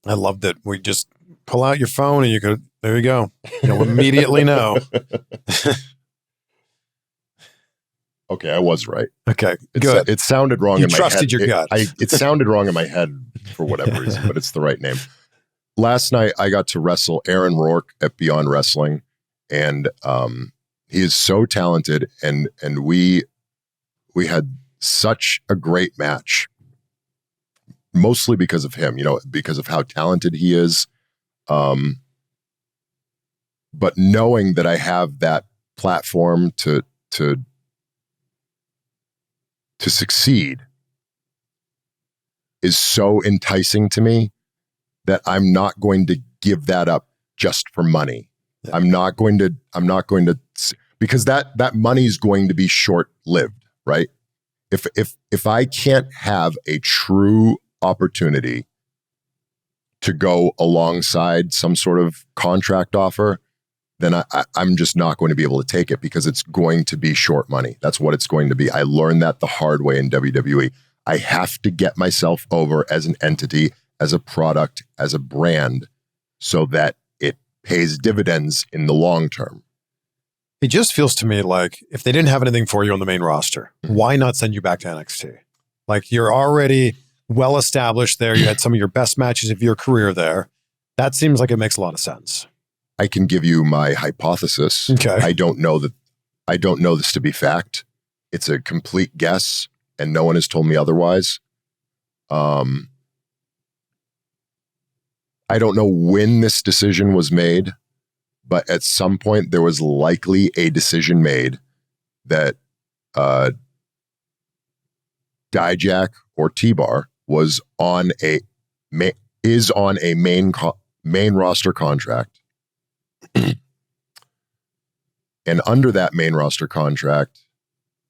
I love that we just pull out your phone and you go, there you go. You'll immediately know. Okay, I was right. Okay, good. It sounded wrong you in my head. trusted your gut. It sounded wrong in my head for whatever reason, but it's the right name. Last night, I got to wrestle Aaron Rourke at Beyond Wrestling, and he is so talented, and we had such a great match, mostly because of him, because of how talented he is. But knowing that I have that platform to succeed is so enticing to me that I'm not going to give that up just for money. Yeah. I'm not going to, because that money is going to be short-lived, right? If I can't have a true opportunity to go alongside some sort of contract offer, then I'm just not going to be able to take it, because it's going to be short money. That's what it's going to be. I learned that the hard way in WWE. I have to get myself over as an entity, as a product, as a brand, so that it pays dividends in the long term. It just feels to me like if they didn't have anything for you on the main roster, why not send you back to NXT? Like, you're already well established there. You had some of your best matches of your career there. That seems like it makes a lot of sense. I can give you my hypothesis. Okay. I don't know this to be fact. It's a complete guess, and no one has told me otherwise. I don't know when this decision was made, but at some point there was likely a decision made that Dijak or T-Bar is on a main roster contract. And under that main roster contract,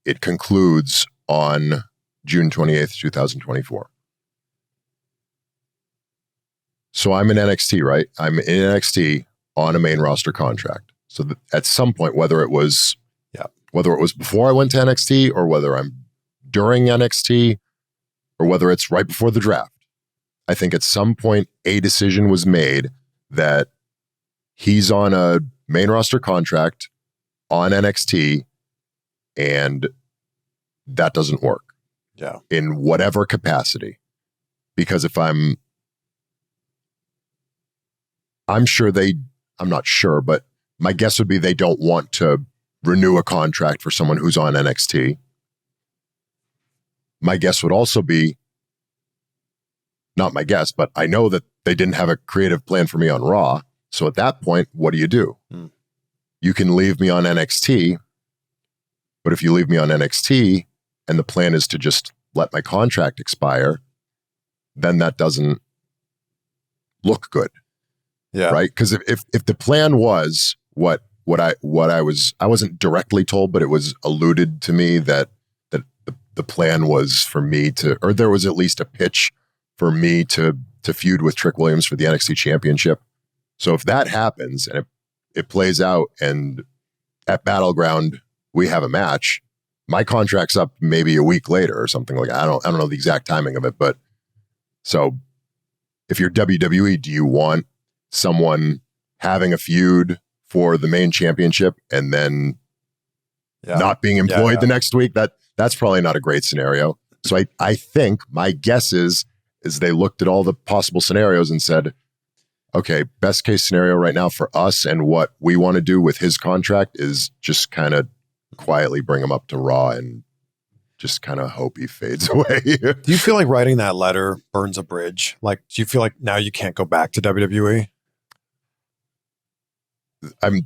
it concludes on June 28th, 2024. So I'm in NXT, right? I'm in NXT on a main roster contract. So at some point, whether it was before I went to NXT, or whether I'm during NXT, or whether it's right before the draft, I think at some point a decision was made that he's on a main roster contract on NXT, and that doesn't work. Yeah. In whatever capacity. Because I'm sure I'm not sure, but my guess would be they don't want to renew a contract for someone who's on NXT. My guess would also be, not my guess, but I know that they didn't have a creative plan for me on Raw. So at that point, what do? You can leave me on NXT, but if you leave me on NXT and the plan is to just let my contract expire, then that doesn't look good. Yeah. Right? Because if the plan was what I wasn't directly told, but it was alluded to me that the plan was for me to, or there was at least a pitch for me to feud with Trick Williams for the NXT Championship. So if that happens and it plays out and at Battleground we have a match, my contract's up maybe a week later or something like that. I don't know the exact timing of it, but so if you're WWE, do you want someone having a feud for the main championship and then not being employed the next week? That's probably not a great scenario. So I think my guess is they looked at all the possible scenarios and said, okay, best case scenario right now for us and what we want to do with his contract is just kind of quietly bring him up to Raw and just kind of hope he fades away. Do you feel like writing that letter burns a bridge? Like, do you feel like now you can't go back to WWE?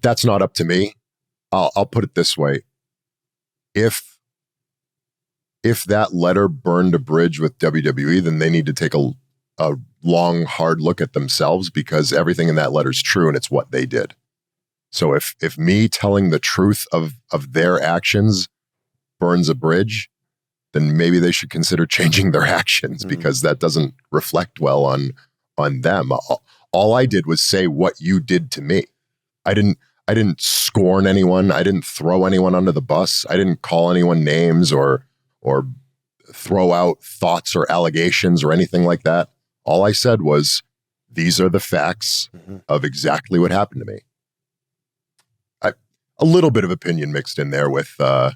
That's not up to me. I'll put it this way. If that letter burned a bridge with WWE, then they need to take a long, hard look at themselves, because everything in that letter is true and it's what they did. So if me telling the truth of their actions burns a bridge, then maybe they should consider changing their actions, because that doesn't reflect well on them. All I did was say what you did to me. I didn't scorn anyone. I didn't throw anyone under the bus. I didn't call anyone names or throw out thoughts or allegations or anything like that. All I said was, these are the facts of exactly what happened to me. A little bit of opinion mixed in there with I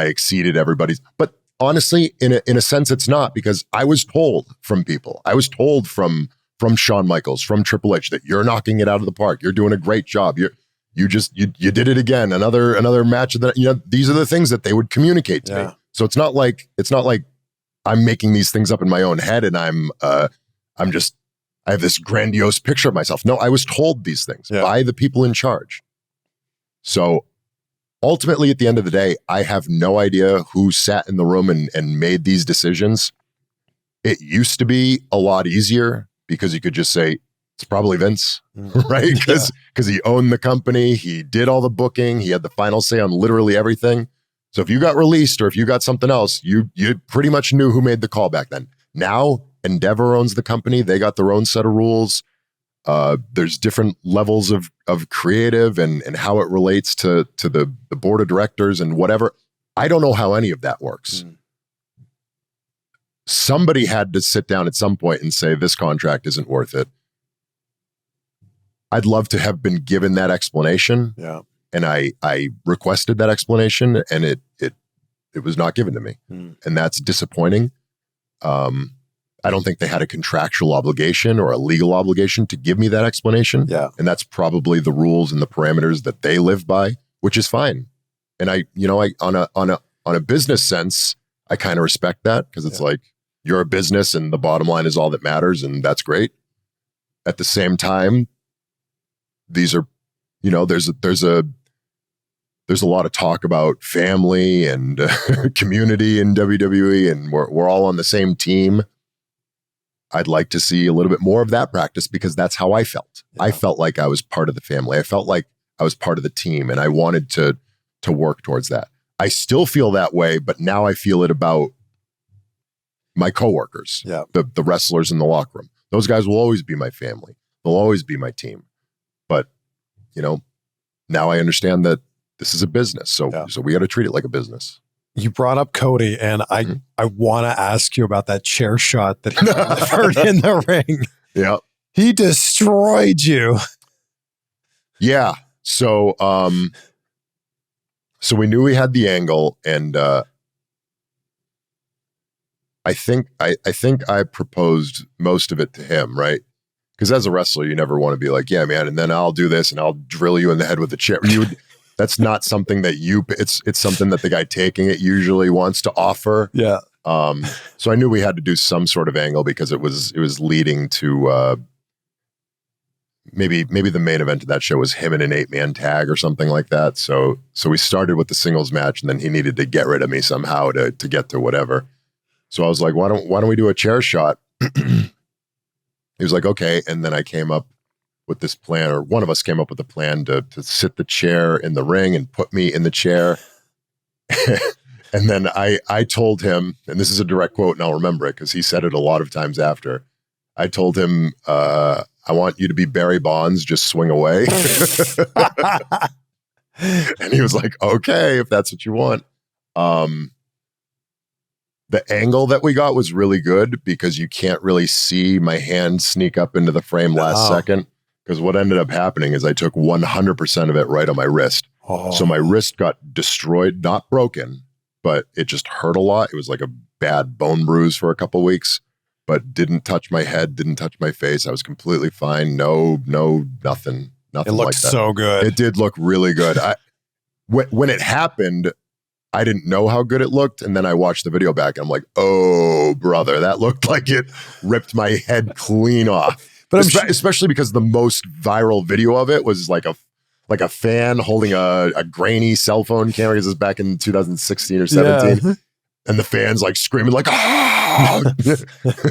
exceeded everybody's, but honestly, in a sense, it's not, because I was told from people. I was told from Shawn Michaels, from Triple H, that you're knocking it out of the park. You're doing a great job. You did it again. Another match of that. These are the things that they would communicate to me. So it's not like I'm making these things up in my own head and I have this grandiose picture of myself. No, I was told these things by the people in charge. So ultimately, at the end of the day, I have no idea who sat in the room and made these decisions. It used to be a lot easier because you could just say, it's probably Vince, right? Because he owned the company. He did all the booking. He had the final say on literally everything. So if you got released or if you got something else, you pretty much knew who made the call back then. Now, Endeavor owns the company. They got their own set of rules. There's different levels of creative and how it relates to the board of directors and whatever. I don't know how any of that works. Somebody had to sit down at some point and say, this contract isn't worth it. I'd love to have been given that explanation. Yeah. And I requested that explanation, and it was not given to me. And that's disappointing. I don't think they had a contractual obligation or a legal obligation to give me that explanation. Yeah. And that's probably the rules and the parameters that they live by, which is fine. And I on a business sense, I kind of respect that, because it's like, you're a business and the bottom line is all that matters, and that's great. At the same time, these are, there's a lot of talk about family and community in WWE, and we're all on the same team. I'd like to see a little bit more of that practice, because that's how I felt. Yeah. I felt like I was part of the family. I felt like I was part of the team, and I wanted to work towards that. I still feel that way, but now I feel it about my coworkers, the wrestlers in the locker room. Those guys will always be my family. They'll always be my team. But, now I understand that this is a business. So we got to treat it like a business. You brought up Cody, and I want to ask you about that chair shot that he delivered in the ring. Yeah. He destroyed you. Yeah. So we knew we had the angle, and I think I proposed most of it to him, right? because as a wrestler, you never want to be like, yeah, man, and then I'll do this and I'll drill you in the head with a chair. That's not something that it's something that the guy taking it usually wants to offer. Yeah. So I knew we had to do some sort of angle because it was leading to maybe the main event of that show was him in an 8-man tag or something like that. So we started with the singles match, and then he needed to get rid of me somehow to get to whatever. So I was like, why don't we do a chair shot? He was like, okay. And then I came up with this plan, or one of us came up with a plan to sit the chair in the ring and put me in the chair. And then I told him, and this is a direct quote and I'll remember it because he said it a lot of times after. I told him, I want you to be Barry Bonds, just swing away. And he was like, okay, if that's what you want. The angle that we got was really good because you can't really see my hand sneak up into the frame last second. Because what ended up happening is I took 100% of it right on my wrist. Oh. So my wrist got destroyed, not broken, but it just hurt a lot. It was like a bad bone bruise for a couple weeks, but didn't touch my head, didn't touch my face. I was completely fine. No, nothing It looked like that. so good. It did look really good. When it happened, I didn't know how good it looked. And then I watched the video back and I'm like, oh, brother, that looked like it ripped my head clean off. But especially because the most viral video of it was like a fan holding a grainy cell phone camera. This is back in 2016 or 17. Yeah. And the fans like screaming like, ah!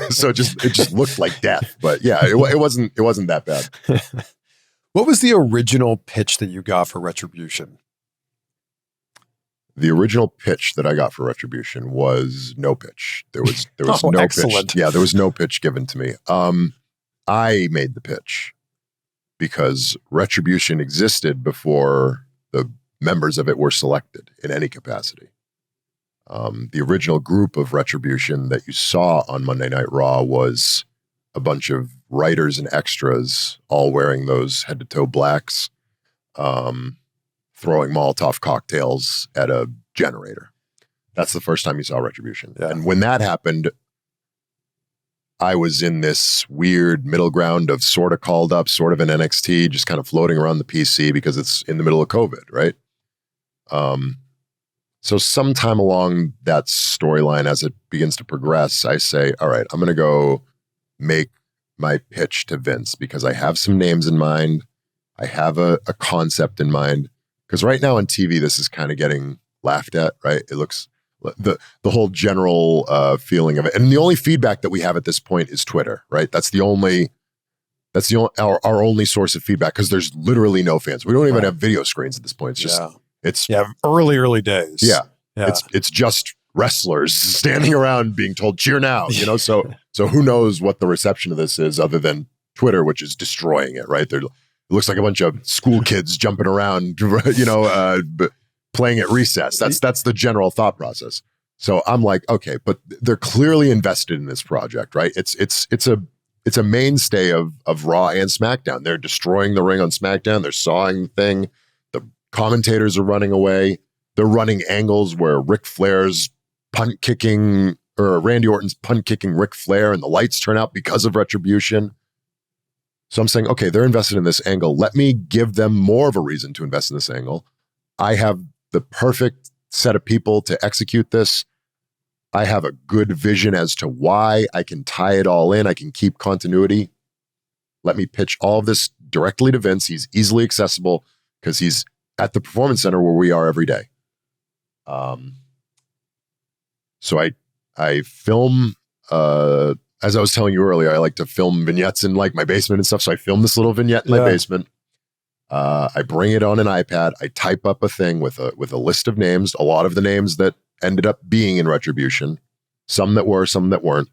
So it just looked like death. But yeah, it wasn't that bad. What was the original pitch that you got for Retribution? The original pitch that I got for Retribution was no pitch. There was no excellent. pitch. Yeah, there was no pitch given to me. I made the pitch because Retribution existed before the members of it were selected in any capacity. The original group of Retribution that you saw on Monday Night Raw was a bunch of writers and extras all wearing those head-to-toe blacks, throwing Molotov cocktails at a generator. That's the first time you saw Retribution. Yeah. And when that happened, I was in this weird middle ground of sort of called up, sort of in NXT, just kind of floating around the PC because it's in the middle of COVID, right? So sometime along that storyline, as it begins to progress, I say, all right, I'm going to go make my pitch to Vince because I have some names in mind. I have a concept in mind. Because right now on TV, this is kind of getting laughed at, right? It looks, the whole general feeling of it. And the only feedback that we have at this point is Twitter, right? That's our only source of feedback because there's literally no fans. We don't even have video screens at this point. It's just, early days. Yeah. It's just wrestlers standing around being told cheer now, so who knows what the reception of this is other than Twitter, which is destroying it, right? It looks like a bunch of school kids jumping around, playing at recess. That's the general thought process. So I'm like, okay, but they're clearly invested in this project, right? It's a mainstay of Raw and SmackDown. They're destroying the ring on SmackDown. They're sawing the thing. The commentators are running away. They're running angles where Ric Flair's punt kicking or Randy Orton's punt kicking Ric Flair and the lights turn out because of Retribution. So I'm saying, okay, they're invested in this angle. Let me give them more of a reason to invest in this angle. I have the perfect set of people to execute this. I have a good vision as to why. I can tie it all in. I can keep continuity. Let me pitch all of this directly to Vince. He's easily accessible because he's at the Performance Center where we are every day. So I film, as I was telling you earlier, I like to film vignettes in like my basement and stuff. So I film this little vignette in my basement. I bring it on an iPad. I type up a thing with a list of names, a lot of the names that ended up being in Retribution, some that were, some that weren't.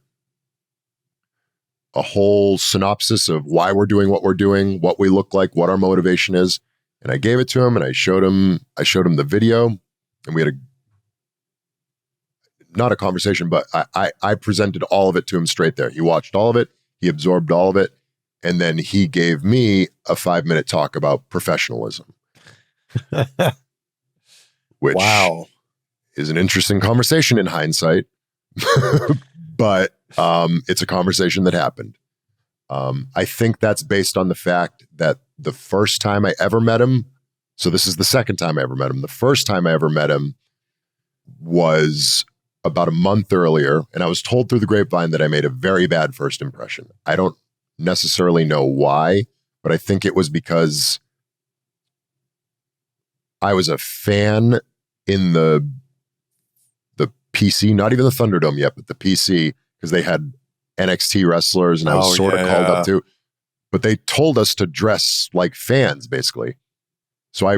A whole synopsis of why we're doing what we're doing, what we look like, what our motivation is. And I gave it to him and I showed him the video, and we had not a conversation, but I presented all of it to him straight there. He watched all of it. He absorbed all of it. And then he gave me a 5-minute talk about professionalism, which is an interesting conversation in hindsight, but it's a conversation that happened. I think that's based on the fact that the first time I ever met him, so this is the second time I ever met him. The first time I ever met him was about a month earlier, and I was told through the grapevine that I made a very bad first impression. I don't necessarily know why, but I think it was because I was a fan in the PC, not even the Thunderdome yet, but the PC, because they had NXT wrestlers and I was sort of called up to, but they told us to dress like fans basically. So I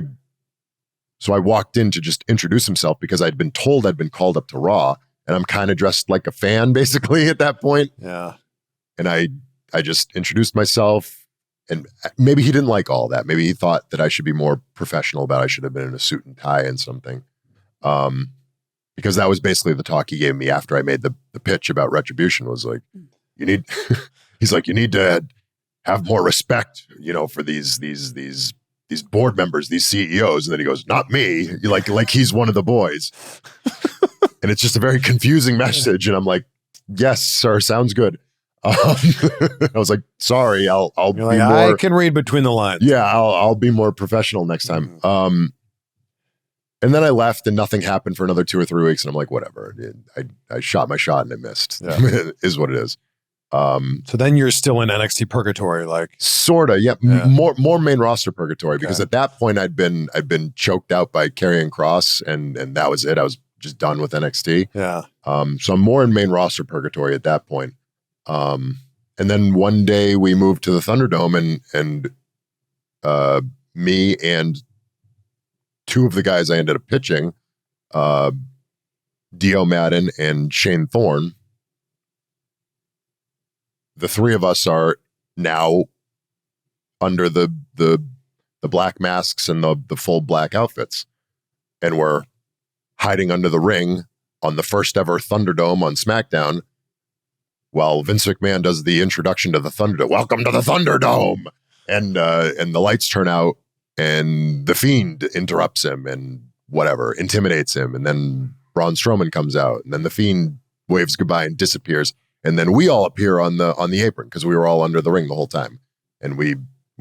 walked in to just introduce himself because I'd been told I'd been called up to Raw, and I'm kind of dressed like a fan basically at that point. Yeah. And I just introduced myself, and maybe he didn't like all that. Maybe he thought that I should be more professional about it. I should have been in a suit and tie and something. Because that was basically the talk he gave me after I made the pitch about Retribution, was like, he's like, you need to have more respect, for these board members, these CEOs. And then he goes, not me. Like he's one of the boys. And it's just a very confusing message. And I'm like, yes, sir. Sounds good. I was like, sorry, I'll be more. I can read between the lines. Yeah. I'll be more professional next time. And then I left and nothing happened for another 2 or 3 weeks. And I'm like, whatever. I shot my shot and I missed. Yeah. It is what it is. So then you're still in NXT purgatory, like sort of, yeah. More main roster purgatory, because at that point I'd been choked out by Karrion Kross, and that was it. I was just done with NXT. Yeah. So I'm more in main roster purgatory at that point. And then one day we moved to the Thunderdome, and me and two of the guys I ended up pitching, Dio Madden and Shane Thorne, the three of us are now under the black masks and the full black outfits. And we're hiding under the ring on the first ever Thunderdome on SmackDown while Vince McMahon does the introduction to the Thunderdome. Welcome to the Thunderdome. And the lights turn out and the Fiend interrupts him and whatever, intimidates him. And then Braun Strowman comes out, and then the Fiend waves goodbye and disappears. And then we all appear on the apron because we were all under the ring the whole time. And we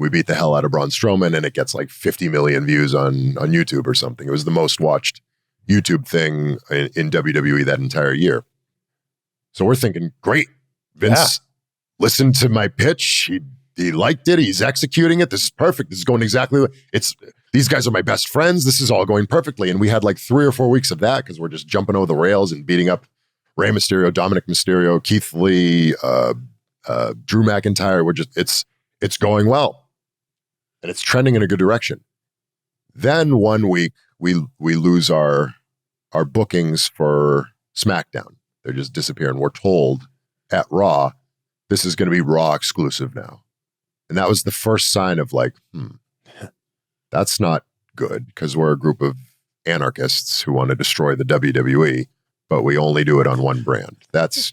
beat the hell out of Braun Strowman, and it gets like 50 million views on YouTube or something. It was the most watched YouTube thing in WWE that entire year. So we're thinking, great, Vince listened to my pitch. He liked it. He's executing it. This is perfect. This is going exactly. These guys are my best friends. This is all going perfectly. And we had like 3 or 4 weeks of that because we're just jumping over the rails and beating up Rey Mysterio, Dominic Mysterio, Keith Lee, Drew McIntyre. It's going well, and it's trending in a good direction. Then one week we lose our bookings for SmackDown. They just disappear, and we're told at Raw, this is going to be Raw exclusive now. And that was the first sign of like, that's not good, because we're a group of anarchists who want to destroy the WWE, but we only do it on one brand. That's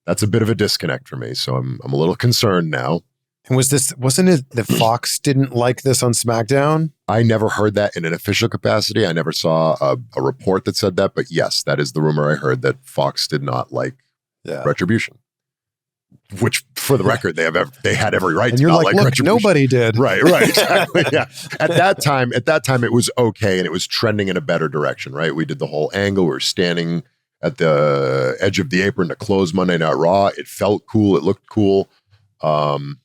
a bit of a disconnect for me. So I'm a little concerned now. And wasn't it that Fox didn't like this on SmackDown? I never heard that in an official capacity. I never saw a report that said that, but yes, that is the rumor I heard, that Fox did not like Retribution. Which, for the record, they had every right and to you're not like like look, Retribution. nobody did. Right, exactly. Yeah. At that time, it was okay, and it was trending in a better direction, right? We did the whole angle. We were standing at the edge of the apron to close Monday Night Raw. It felt cool. It looked cool. Then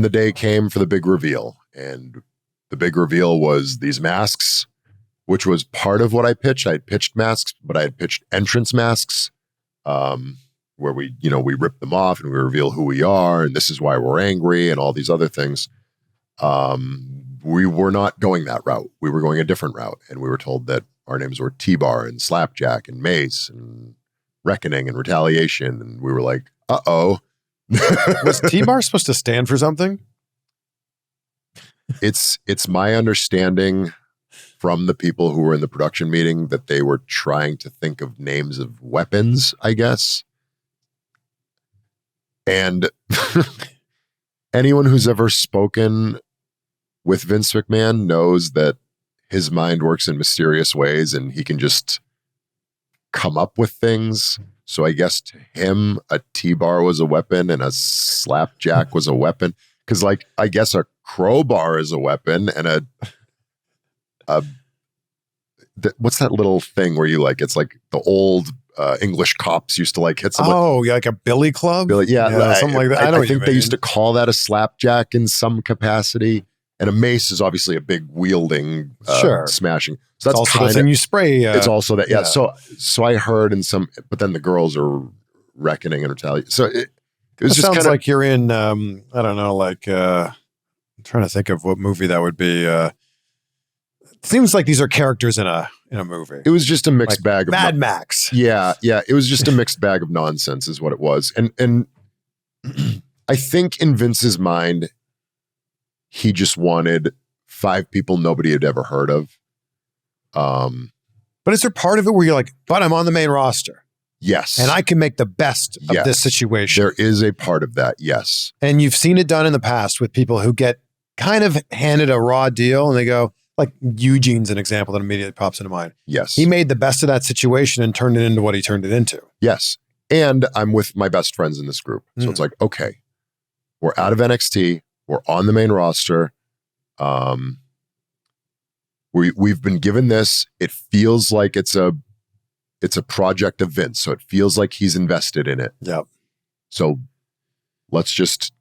the day came for the big reveal, and the big reveal was these masks, which was part of what I pitched. I had pitched masks, but I had pitched entrance masks, where we rip them off and we reveal who we are, and this is why we're angry, and all these other things. We were not going that route. We were going a different route, and we were told that our names were T-Bar and Slapjack and Mace and Reckoning and Retaliation, and we were like, uh-oh. Was T-Bar supposed to stand for something? It's my understanding from the people who were in the production meeting that they were trying to think of names of weapons, I guess. And anyone who's ever spoken with Vince McMahon knows that his mind works in mysterious ways, and he can just come up with things. So I guess to him, a T-bar was a weapon and a slapjack was a weapon. Because, like, I guess a crowbar is a weapon, and what's that little thing where you, like, it's like the old English cops used to, like, hit someone. Oh, yeah, like a billy club? Yeah, something like that. I think they used to call that a slapjack in some capacity. And a mace is obviously a big wielding, smashing. So that's also the thing you spray. It's also that, yeah. So I heard in some, but then the girls are reckoning and retaliating. So it was just sounds like you're in, I don't know, like, I'm trying to think of what movie that would be. It seems like these are characters in a movie. It was just a mixed bag of Mad Max. Yeah. It was just a mixed bag of nonsense is what it was. And I think in Vince's mind, he just wanted 5 people nobody had ever heard of. But is there part of it where you're like, but I'm on the main roster? Yes. And I can make the best of this situation. There is a part of that, yes. And you've seen it done in the past with people who get kind of handed a raw deal and they go, like Eugene's an example that immediately pops into mind. Yes. He made the best of that situation and turned it into what he turned it into. Yes. And I'm with my best friends in this group. So it's like, okay, we're out of NXT. We're on the main roster. We've been given this. It feels like it's a project of Vince. So it feels like he's invested in it. Yep. So let's just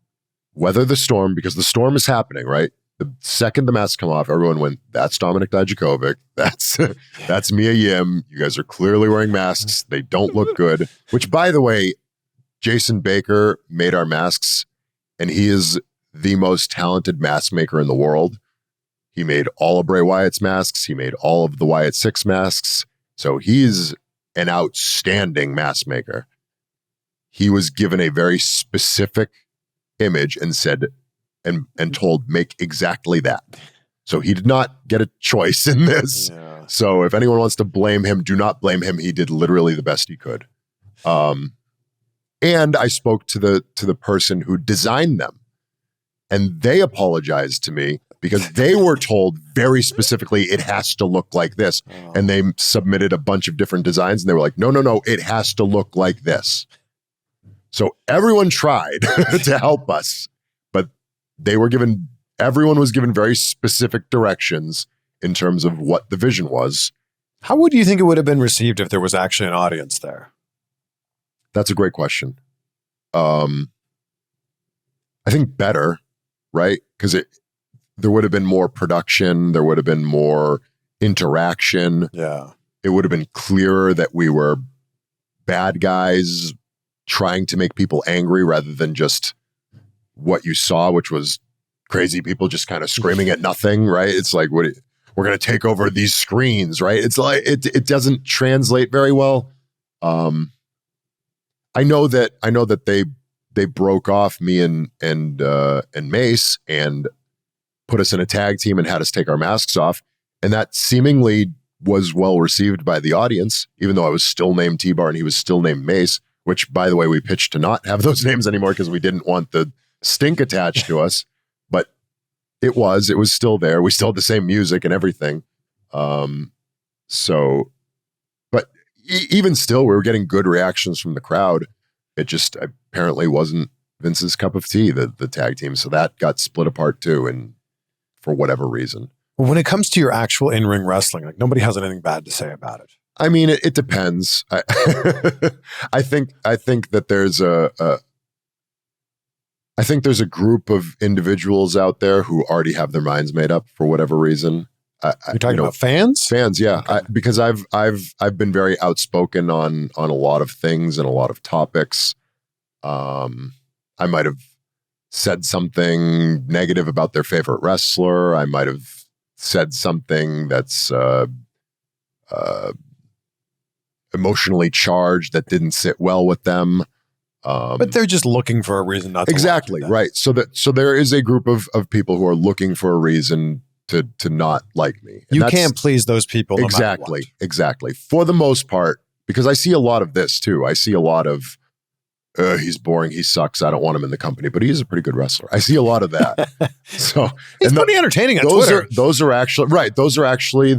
weather the storm, because the storm is happening, right? The second the masks come off, everyone went, that's Dominic Dijakovic. That's Mia Yim. You guys are clearly wearing masks. They don't look good. Which, by the way, Jason Baker made our masks, and he is the most talented mask maker in the world. He made all of Bray Wyatt's masks. He made all of the Wyatt 6 masks. So he's an outstanding mask maker. He was given a very specific image and said, and told, make exactly that. So he did not get a choice in this. Yeah. So if anyone wants to blame him, do not blame him. He did literally the best he could. And I spoke to the person who designed them, and they apologized to me because they were told very specifically it has to look like this. Oh. And they submitted a bunch of different designs, and they were like, no, it has to look like this. So everyone tried to help us, but everyone was given very specific directions in terms of what the vision was. How would you think it would have been received if there was actually an audience there? That's a great question. I think better, right? Because there would have been more production. There would have been more interaction. Yeah. It would have been clearer that we were bad guys trying to make people angry rather than just what you saw, which was crazy people just kind of screaming at nothing, right? It's like, we're going to take over these screens, right? It's like, it doesn't translate very well. I know that they broke off me and Mace and put us in a tag team and had us take our masks off. And that seemingly was well received by the audience, even though I was still named T-Bar and he was still named Mace, which, by the way, we pitched to not have those names anymore because we didn't want the stink attached to us. But it was still there. We still had the same music and everything. But even still, we were getting good reactions from the crowd. It just apparently wasn't Vince's cup of tea, the tag team. So that got split apart too, and for whatever reason. When it comes to your actual in-ring wrestling, like, nobody has anything bad to say about it. I mean, it depends. I think that there's a group of individuals out there who already have their minds made up for whatever reason. You're talking about fans? Fans, yeah. Okay. Because I've been very outspoken on a lot of things and a lot of topics. I might have said something negative about their favorite wrestler. I might have said something that's emotionally charged that didn't sit well with them. But they're just looking for a reason not to. Exactly, right. So there is a group of people who are looking for a reason to not like me. And you can't please those people. Exactly. For the most part, because I see a lot of this too. I see a lot of, he's boring, he sucks, I don't want him in the company, but he is a pretty good wrestler. I see a lot of that. So it's pretty entertaining on Twitter. Those are actually right. Those are actually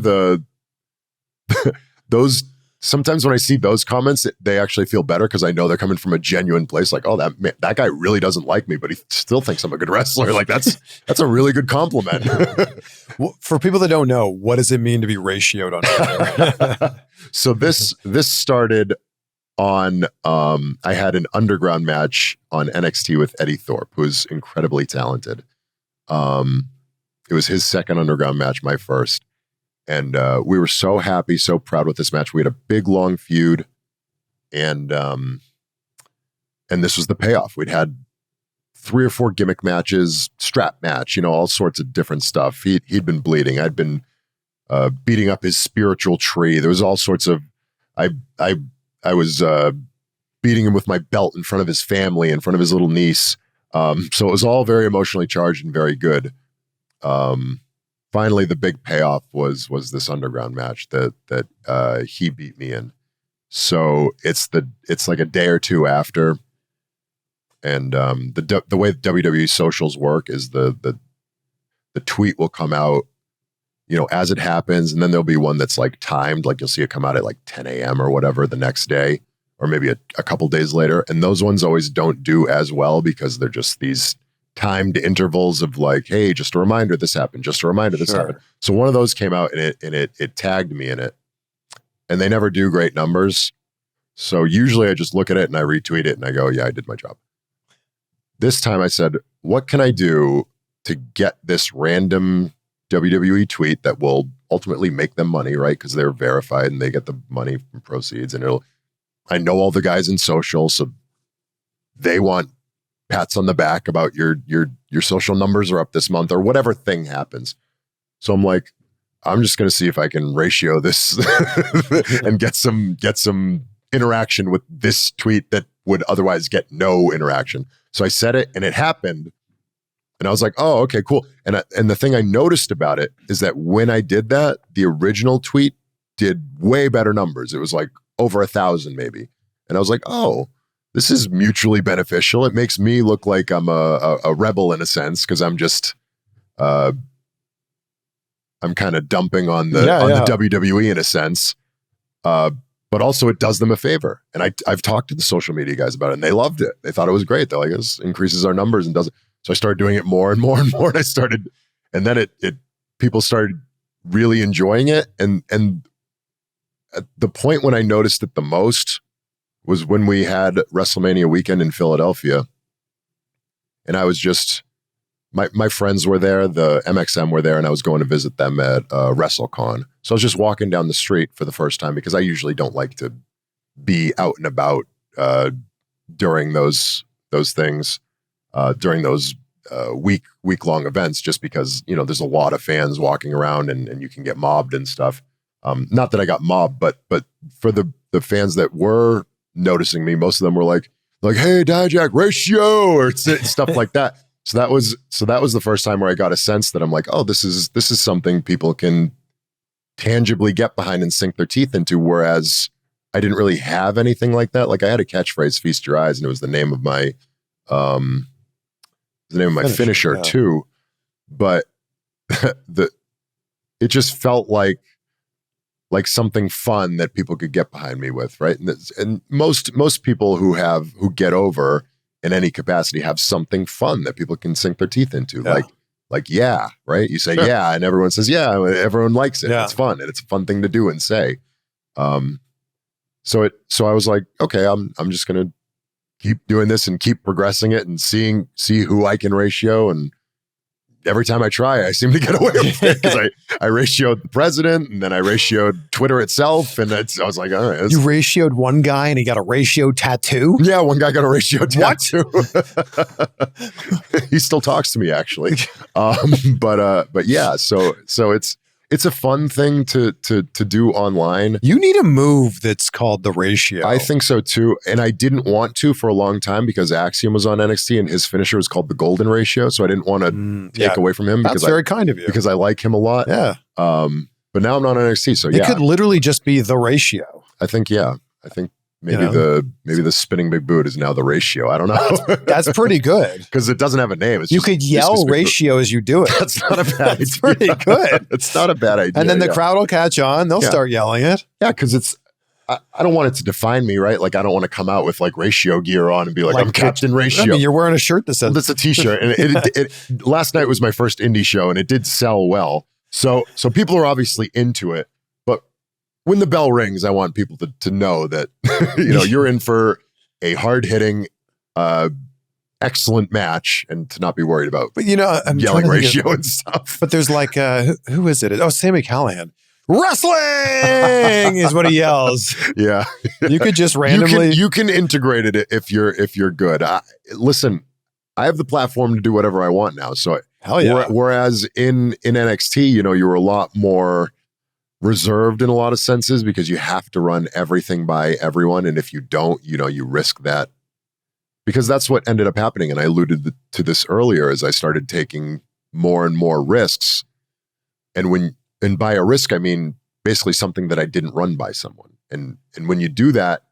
those sometimes when I see those comments, they actually feel better because I know they're coming from a genuine place. Like, oh, that guy really doesn't like me, but he still thinks I'm a good wrestler. Like that's a really good compliment. Well, for people that don't know, what does it mean to be ratioed on Twitter? So this started on I had an underground match on NXT with Eddie Thorpe, who's incredibly talented. It was his second underground match, my first. And we were so happy, so proud with this match. We had a big, long feud, and this was the payoff. We'd had 3 or 4 gimmick matches, strap match, all sorts of different stuff. He'd been bleeding. I'd been beating up his spiritual tree. There was all sorts of. I was beating him with my belt in front of his family, in front of his little niece. So it was all very emotionally charged and very good. Finally, the big payoff was this underground match that he beat me in. So it's like a day or two after, and the way WWE socials work is the tweet will come out, as it happens, and then there'll be one that's like timed, like you'll see it come out at like 10 a.m. or whatever the next day, or maybe a couple days later, and those ones always don't do as well because they're just these timed intervals of like, hey, just a reminder this happened, just a reminder this happened. So one of those came out and it tagged me in it, and they never do great numbers. So usually I just look at it and I retweet it and I go, yeah, I did my job. This time I said, what can I do to get this random WWE tweet that will ultimately make them money, right? Because they're verified and they get the money from proceeds, and I know all the guys in social, so they want pats on the back about your social numbers are up this month or whatever thing happens. So I'm like, I'm just going to see if I can ratio this and get some interaction with this tweet that would otherwise get no interaction. So I said it and it happened. And I was like, oh, okay, cool. And the thing I noticed about it is that when I did that, the original tweet did way better numbers. It was like over 1,000 maybe. And I was like, oh, this is mutually beneficial. It makes me look like I'm a rebel in a sense, because I'm just I'm kind of dumping on the WWE in a sense. But also it does them a favor. And I've talked to the social media guys about it, and they loved it. They thought it was great. They're like, this increases our numbers and does it. So I started doing it more and more and more. And then people started really enjoying it. And at the point when I noticed it the most was when we had WrestleMania weekend in Philadelphia. And I was just, my friends were there, the MXM were there, and I was going to visit them at WrestleCon. So I was just walking down the street for the first time, because I usually don't like to be out and about during those things, during those week-long events, just because, there's a lot of fans walking around and you can get mobbed and stuff. Not that I got mobbed, but for the fans that were noticing me, most of them were like, hey, Dijak, ratio, or stuff like that. So that was the first time where I got a sense that I'm like, oh, this is something people can tangibly get behind and sink their teeth into. Whereas I didn't really have anything like that. Like I had a catchphrase, "Feast Your Eyes," and it was the name of my finisher too. But it just felt like something fun that people could get behind me with, right? And most people who get over in any capacity have something fun that people can sink their teeth into. Yeah. Like, yeah, right? You say, yeah, and everyone says, yeah, everyone likes it. Yeah. It's fun. And it's a fun thing to do and say. So I was like, okay, I'm just going to keep doing this and keep progressing it and see who I can ratio. And every time I try, I seem to get away with it, because I ratioed the president, and then I ratioed Twitter itself, and I was like, all right. You ratioed one guy and he got a ratio tattoo? Yeah, one guy got a ratio tattoo. He still talks to me, actually. But yeah, so it's a fun thing to do online. You need a move that's called the ratio. I think so too. And I didn't want to for a long time, because Axiom was on NXT and his finisher was called the Golden Ratio. So I didn't want to take away from him. That's very kind of you. Because I like him a lot. Yeah. But now I'm not on NXT. So it could literally just be the ratio. I think maybe the spinning big boot is now the ratio. I don't know. That's pretty good. Because it doesn't have a name. You could yell ratio as you do it. That's not a bad idea. It's pretty good. It's not a bad idea. And then the crowd will catch on. They'll start yelling it. Yeah, because I don't want it to define me, right? Like I don't want to come out with like ratio gear on and be like I'm Captain Ratio. I mean, you're wearing a shirt that says that's a t-shirt. And it last night was my first indie show and it did sell well. So people are obviously into it. But when the bell rings, I want people to know that you're in for a hard-hitting excellent match and to not be worried about I'm yelling ratio and stuff. But there's like who is it? Oh, Sammy Callahan. Wrestling is what he yells. Yeah. You could just randomly you can integrate it if you're good. Listen, I have the platform to do whatever I want now. So hell yeah. Whereas in NXT, you were a lot more reserved in a lot of senses because you have to run everything by everyone. And if you don't, you risk that. Because that's what ended up happening. And I alluded to this earlier as I started taking more and more risks. And by a risk, I mean basically something that I didn't run by someone. And when you do that,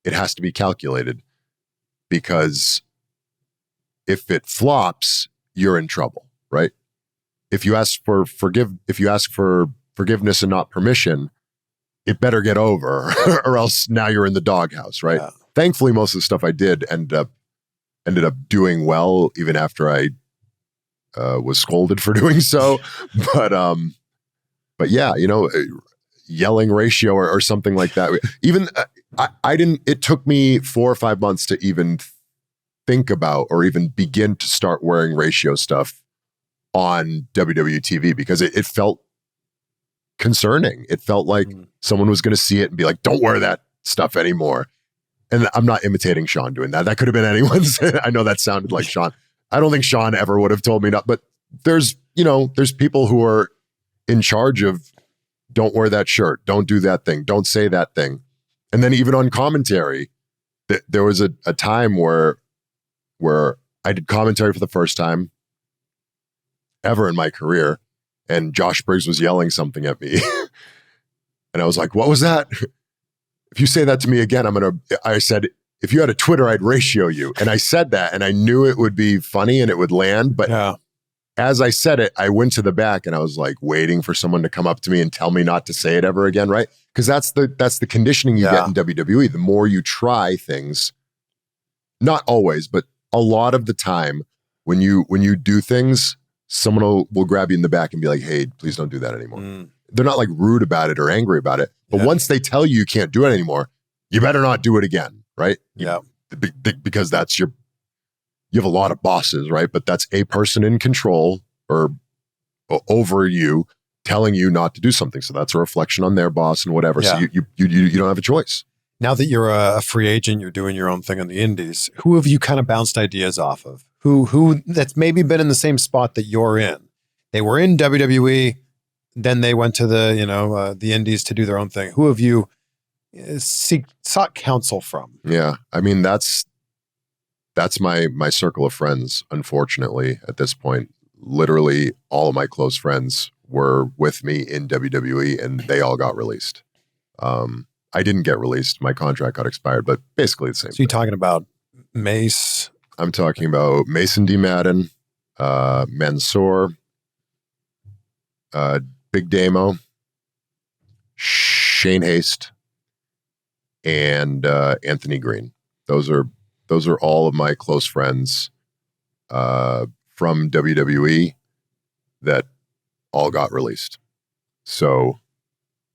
it has to be calculated because if it flops, you're in trouble, right? If you ask for forgiveness and not permission, it better get over or else now you're in the doghouse, right? Yeah. Thankfully, most of the stuff I did ended up doing well, even after I was scolded for doing so. But yeah, yelling ratio or something like that. Even I didn't. It took me 4 or 5 months to even think about or even begin to start wearing ratio stuff on WWE TV because it felt concerning. It felt like someone was going to see it and be like, "Don't wear that stuff anymore." And I'm not imitating Shawn doing that. That could have been anyone's. I know that sounded like Shawn. I don't think Shawn ever would have told me not. But there's people who are in charge of don't wear that shirt, don't do that thing, don't say that thing. And then even on commentary, there was a time where I did commentary for the first time ever in my career, and Josh Briggs was yelling something at me. And I was like, what was that? If you say that to me again, I said, if you had a Twitter, I'd ratio you. And I said that, and I knew it would be funny and it would land. But as I said it, I went to the back and I was like waiting for someone to come up to me and tell me not to say it ever again, right? Because that's the conditioning you get in WWE. The more you try things, not always, but a lot of the time when you do things, someone will grab you in the back and be like, hey, please don't do that anymore. They're not like rude about it or angry about it. But once they tell you can't do it anymore, you better not do it again, right? Yeah. Because you have a lot of bosses, right? But that's a person in control or over you telling you not to do something. So that's a reflection on their boss and whatever. Yeah. So you don't have a choice. Now that you're a free agent, you're doing your own thing on the indies. Who have you kind of bounced ideas off of? Who that's maybe been in the same spot that you're in? They were in WWE, then they went to the indies to do their own thing. Who have you sought counsel from? Yeah, I mean that's my circle of friends. Unfortunately, at this point, literally all of my close friends were with me in WWE, and they all got released. I didn't get released; my contract got expired, but basically the same. So you're talking about Mace? I'm talking about Mason D. Madden, Mansoor, Big Damo, Shane Haste, and Anthony Green. Those are all of my close friends from WWE that all got released. So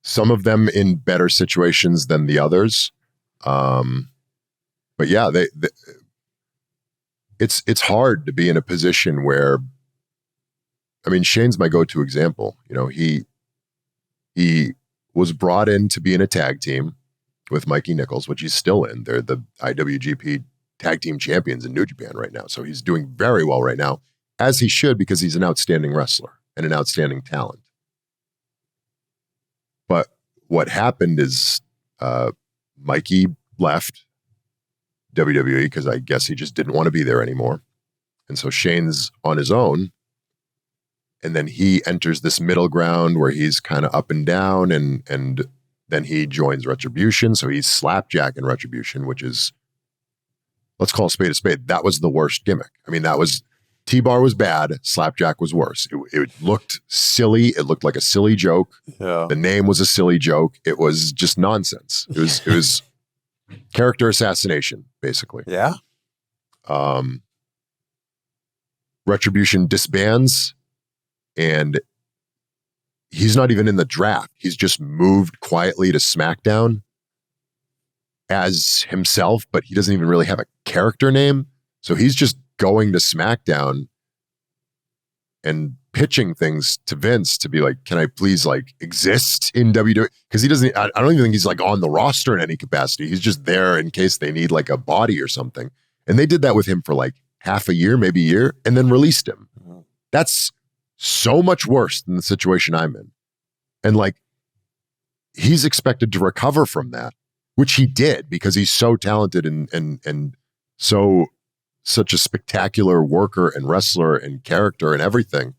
some of them in better situations than the others. But yeah, it's hard to be in a position where, I mean, Shane's my go-to example. He was brought in to be in a tag team with Mikey Nichols, which he's still in. They're the IWGP tag team champions in New Japan right now. So he's doing very well right now, as he should, because he's an outstanding wrestler and an outstanding talent. But what happened is Mikey left WWE because I guess he just didn't want to be there anymore. And so Shane's on his own. And then he enters this middle ground where he's kind of up and down, and then he joins Retribution. So he's Slapjack in Retribution, which is, let's call a spade a spade. That was the worst gimmick. I mean, that was T-Bar was bad. Slapjack was worse. It looked silly. It looked like a silly joke. Yeah. The name was a silly joke. It was just nonsense. It was character assassination, basically. Yeah. Retribution disbands, and he's not even in the draft. He's just moved quietly to SmackDown as himself, but he doesn't even really have a character name. So he's just going to SmackDown and pitching things to Vince to be like, can I please like exist in WWE? Because he doesn't, I don't even think he's like on the roster in any capacity. He's just there in case they need like a body or something. And they did that with him for like half a year, maybe a year, and then released him. That's so much worse than the situation I'm in. And like, he's expected to recover from that, which he did because he's so talented and such a spectacular worker and wrestler and character and everything.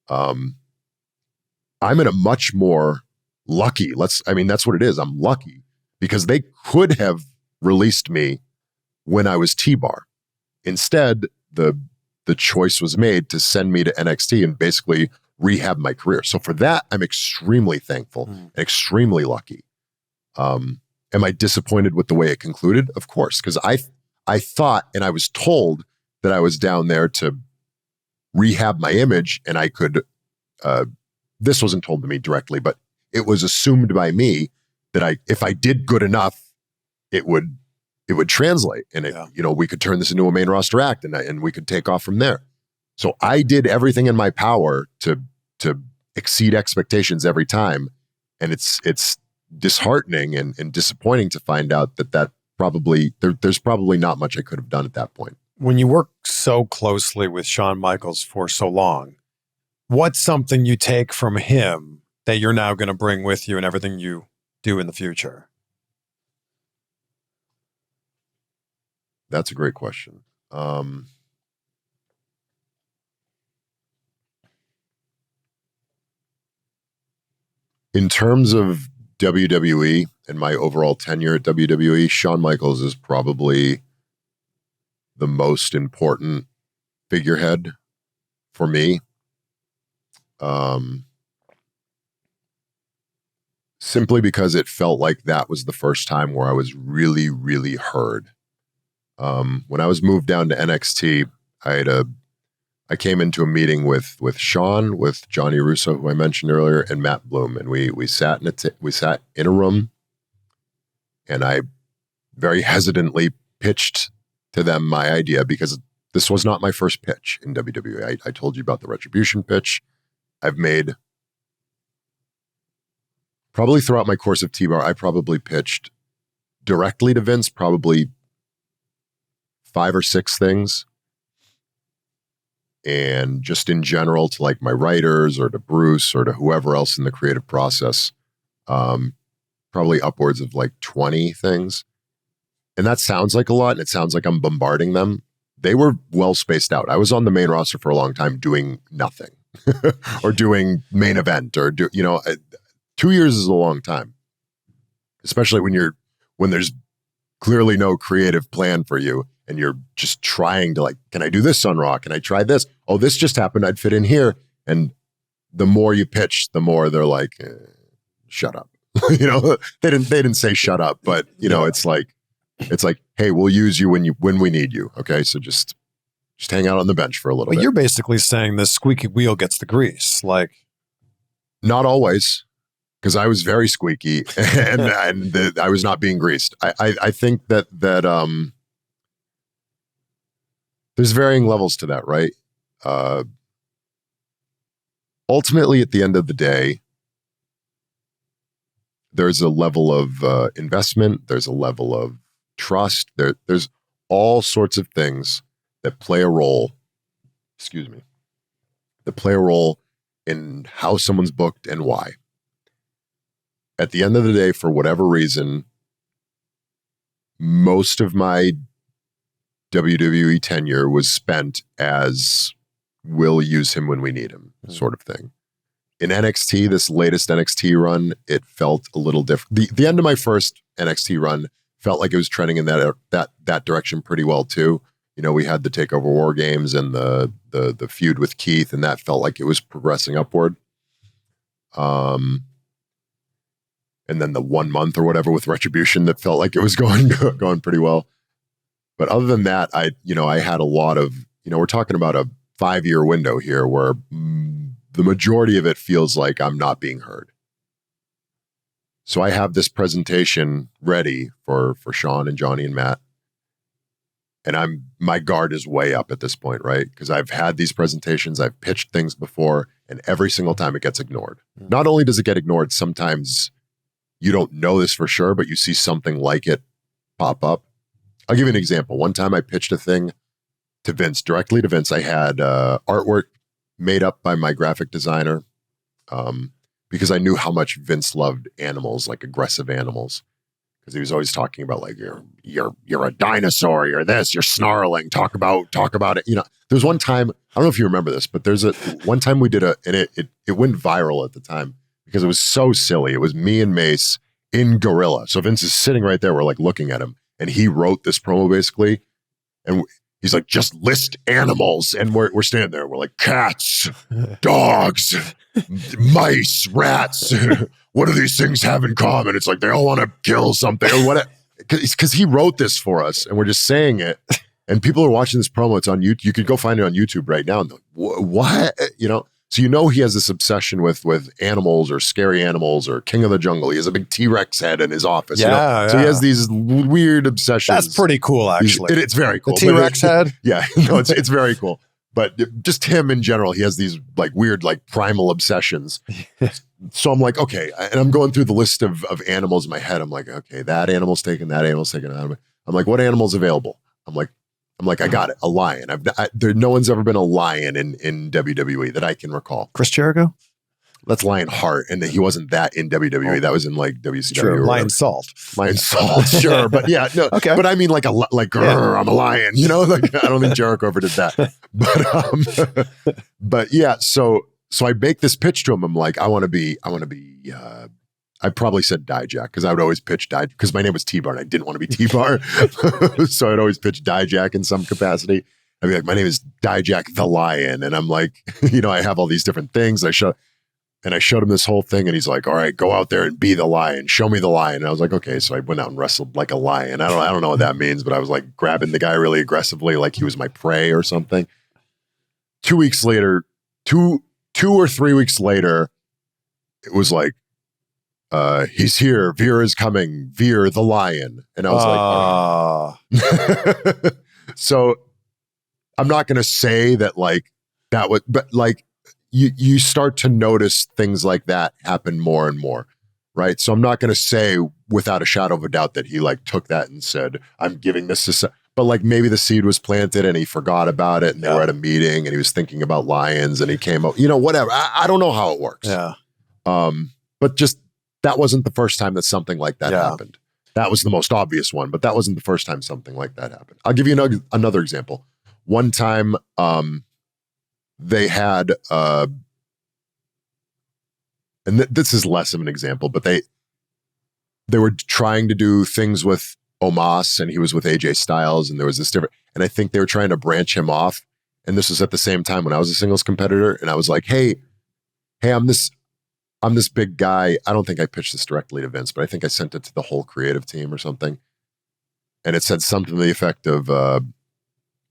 I'm in a much more lucky, that's what it is. I'm lucky because they could have released me when I was T-Bar. Instead, the choice was made to send me to NXT and basically rehab my career. So for that, I'm extremely thankful, extremely lucky. Am I disappointed with the way it concluded? Of course, because I thought and I was told that I was down there to rehab my image and I could, this wasn't told to me directly, but it was assumed by me that if I did good enough, it would translate and we could turn this into a main roster act and we could take off from there. So I did everything in my power to exceed expectations every time. And it's disheartening and disappointing to find out that probably there's probably not much I could have done at that point. When you work so closely with Shawn Michaels for so long, what's something you take from him that you're now going to bring with you in everything you do in the future? That's a great question. In terms of WWE and my overall tenure at WWE, Shawn Michaels is probably the most important figurehead for me. Simply because it felt like that was the first time where I was really, really heard. When I was moved down to NXT, I came into a meeting with Shawn, with Johnny Russo, who I mentioned earlier, and Matt Bloom, and we sat in a room, and I very hesitantly pitched to them my idea because this was not my first pitch in WWE. I told you about the Retribution pitch. I've made probably throughout my course of T-Bar, I probably pitched directly to Vince, probably 5 or 6 things. And just in general to like my writers or to Bruce or to whoever else in the creative process, probably upwards of like 20 things. And that sounds like a lot and it sounds like I'm bombarding them. They were well spaced out. I was on the main roster for a long time doing nothing or doing main event or 2 years is a long time, especially when there's clearly no creative plan for you. And you're just trying to like, can I do this on Raw? Can I try this? Oh, this just happened. I'd fit in here. And the more you pitch, the more they're like, shut up. They didn't say shut up, but it's like, hey, we'll use you when we need you. Okay. So just hang out on the bench for a little bit. You're basically saying the squeaky wheel gets the grease. Like, not always, because I was very squeaky and I was not being greased. I think that there's varying levels to that, right? Ultimately, at the end of the day, there's a level of investment. There's a level of trust. There's all sorts of things that play a role. That play a role in how someone's booked and why. At the end of the day, for whatever reason, most of my WWE tenure was spent as we'll use him when we need him sort of thing. In NXT, this latest NXT run, it felt a little different. The end of my first NXT run felt like it was trending in that direction pretty well too. we had the Takeover War Games and the feud with Keith, and that felt like it was progressing upward. And then the 1 month or whatever with Retribution that felt like it was going pretty well. But other than that, I had a lot of, we're talking about a 5-year window here where the majority of it feels like I'm not being heard. So I have this presentation ready for Shawn and Johnny and Matt. And my guard is way up at this point, right? Because I've had these presentations, I've pitched things before, and every single time it gets ignored. Not only does it get ignored, sometimes you don't know this for sure, but you see something like it pop up. I'll give you an example. One time I pitched a thing to Vince, directly to Vince. I had artwork made up by my graphic designer because I knew how much Vince loved animals, like aggressive animals. Because he was always talking about like you're a dinosaur, you're this, you're snarling, talk about it. There's one time, I don't know if you remember this, but there's one time we did and it went viral at the time because it was so silly. It was me and Mace in gorilla. So Vince is sitting right there. We're like looking at him, and he wrote this promo basically, and he's like, just list animals, and we're standing there. We're like, cats, dogs, mice, rats. What do these things have in common? It's like they all want to kill something or whatever. Because he wrote this for us, and we're just saying it. And people are watching this promo. It's on YouTube. You could go find it on YouTube right now. And like, what? So he has this obsession with animals or scary animals or King of the Jungle. He has a big T-Rex head in his office. Yeah. So he has these weird obsessions. That's pretty cool, actually. It's very cool. The T-Rex head? Yeah. No, it's very cool. But just him in general, he has these like weird, like primal obsessions. So I'm like, okay. And I'm going through the list of animals in my head. I'm like, okay, that animal's taken, that animal's taken. I'm like, what animal's available? I'm like, I got it. A lion. No one's ever been a lion in WWE that I can recall. Chris Jericho? That's Lionheart. And he wasn't that in WWE. That was in like WCW. True. Lion Salt. Lion Salt, sure. But yeah, no. Okay. But I mean I'm a lion, like I don't think Jericho ever did that. But yeah, so I make this pitch to him. I'm like, I want to be I probably said Dijak because I would always pitch Dijak because my name was T-Bar and I didn't want to be T-Bar. So I'd always pitch Dijak in some capacity. I'd be like, my name is Dijak the Lion. And I'm like, I have all these different things. I showed him this whole thing and he's like, all right, go out there and be the lion. Show me the lion. And I was like, okay. So I went out and wrestled like a lion. I don't know what that means, but I was like grabbing the guy really aggressively like he was my prey or something. 2 weeks later, 2 or 3 weeks later, it was like, he's here. Veer is coming. Veer the lion. And I was like, oh. So I'm not going to say that like that would, but like you start to notice things like that happen more and more. Right. So I'm not going to say without a shadow of a doubt that he like took that and said, I'm giving this to, but like maybe the seed was planted and he forgot about it and they were at a meeting and he was thinking about lions and he came up, whatever. I don't know how it works. Yeah. But just, that wasn't the first time that something like that happened. That was the most obvious one, but that wasn't the first time something like that happened. I'll give you another example. One time, they had, and this is less of an example, but they were trying to do things with Omos, and he was with AJ Styles, and there was this different, and I think they were trying to branch him off. And this was at the same time when I was a singles competitor, and I was like, hey, I'm this big guy. I don't think I pitched this directly to Vince, but I think I sent it to the whole creative team or something. And it said something to the effect of,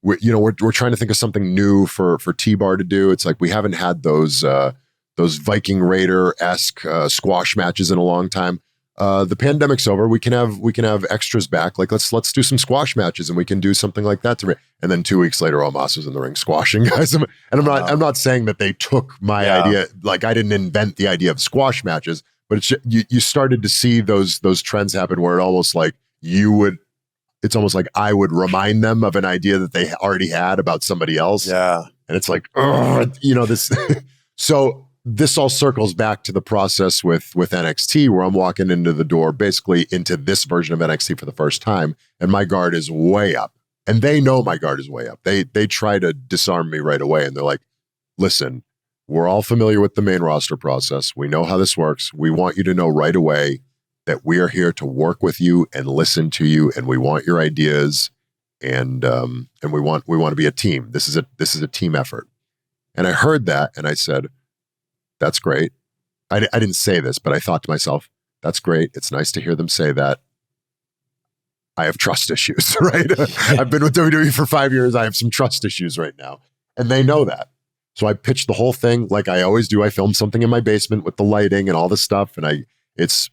we're trying to think of something new for T-Bar to do. It's like, we haven't had those Viking Raider-esque squash matches in a long time. The pandemic's over. We can have extras back. Like let's do some squash matches and we can do something like that to me. And then 2 weeks later, Omos was in the ring squashing guys. And I'm not saying that they took my idea. Like I didn't invent the idea of squash matches, but you started to see those trends happen where it's almost like I would remind them of an idea that they already had about somebody else. Yeah. And it's like, this. So this all circles back to the process with NXT where I'm walking into the door, basically into this version of NXT for the first time. And my guard is way up and they know my guard is way up. They try to disarm me right away. And they're like, listen, we're all familiar with the main roster process. We know how this works. We want you to know right away that we are here to work with you and listen to you. And we want your ideas and we want to be a team. This is a team effort. And I heard that, and I said, that's great. I didn't say this, but I thought to myself, that's great. It's nice to hear them say that. I have trust issues, right? I've been with WWE for 5 years. I have some trust issues right now, and they know that. So I pitched the whole thing like I always do. I filmed something in my basement with the lighting and all this stuff, and it's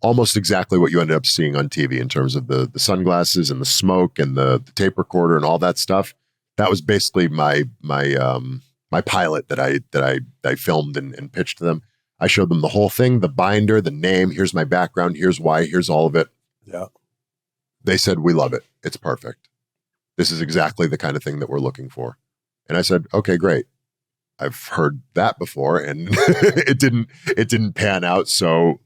almost exactly what you ended up seeing on TV in terms of the sunglasses and the smoke and the tape recorder and all that stuff. That was basically my pilot that I filmed and pitched to them. I showed them the whole thing, the binder, the name. Here's my background. Here's why. Here's all of it. Yeah. They said, we love it. It's perfect. This is exactly the kind of thing that we're looking for. And I said, okay, great. I've heard that before, and it didn't pan out. So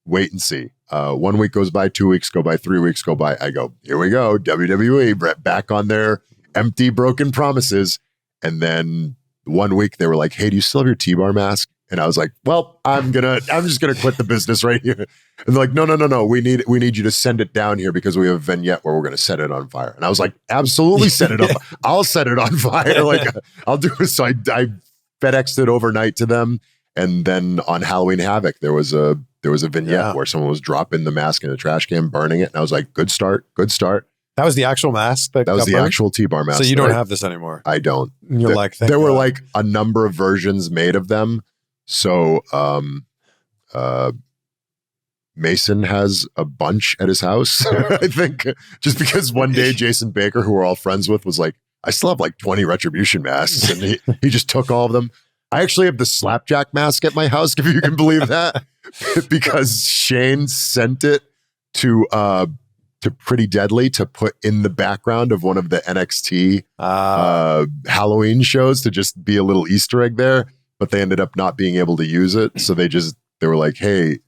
wait and see. 1 week goes by, 2 weeks go by, 3 weeks go by. I go, here we go. WWE back on their empty, broken promises. And then 1 week they were like, hey, do you still have your T-bar mask? And I was like, well, I'm just gonna quit the business right here. And they're like, no. We need you to send it down here because we have a vignette where we're gonna set it on fire. And I was like, absolutely set it up. I'll set it on fire. Like I'll do it. So I FedExed it overnight to them. And then on Halloween Havoc, there was a vignette where someone was dropping the mask in a trash can, burning it. And I was like, good start. That was the actual mask? That was the burned? Actual T-bar mask. So you don't have this anymore? I don't. And you're like, there were like a number of versions made of them. So Mason has a bunch at his house, I think, just because one day Jason Baker, who we're all friends with, was like, I still have like 20 Retribution masks. And he just took all of them. I actually have the slapjack mask at my house, if you can believe that, because Shane sent it to Pretty Deadly to put in the background of one of the NXT Halloween shows to just be a little Easter egg there. But they ended up not being able to use it. So they were like, hey,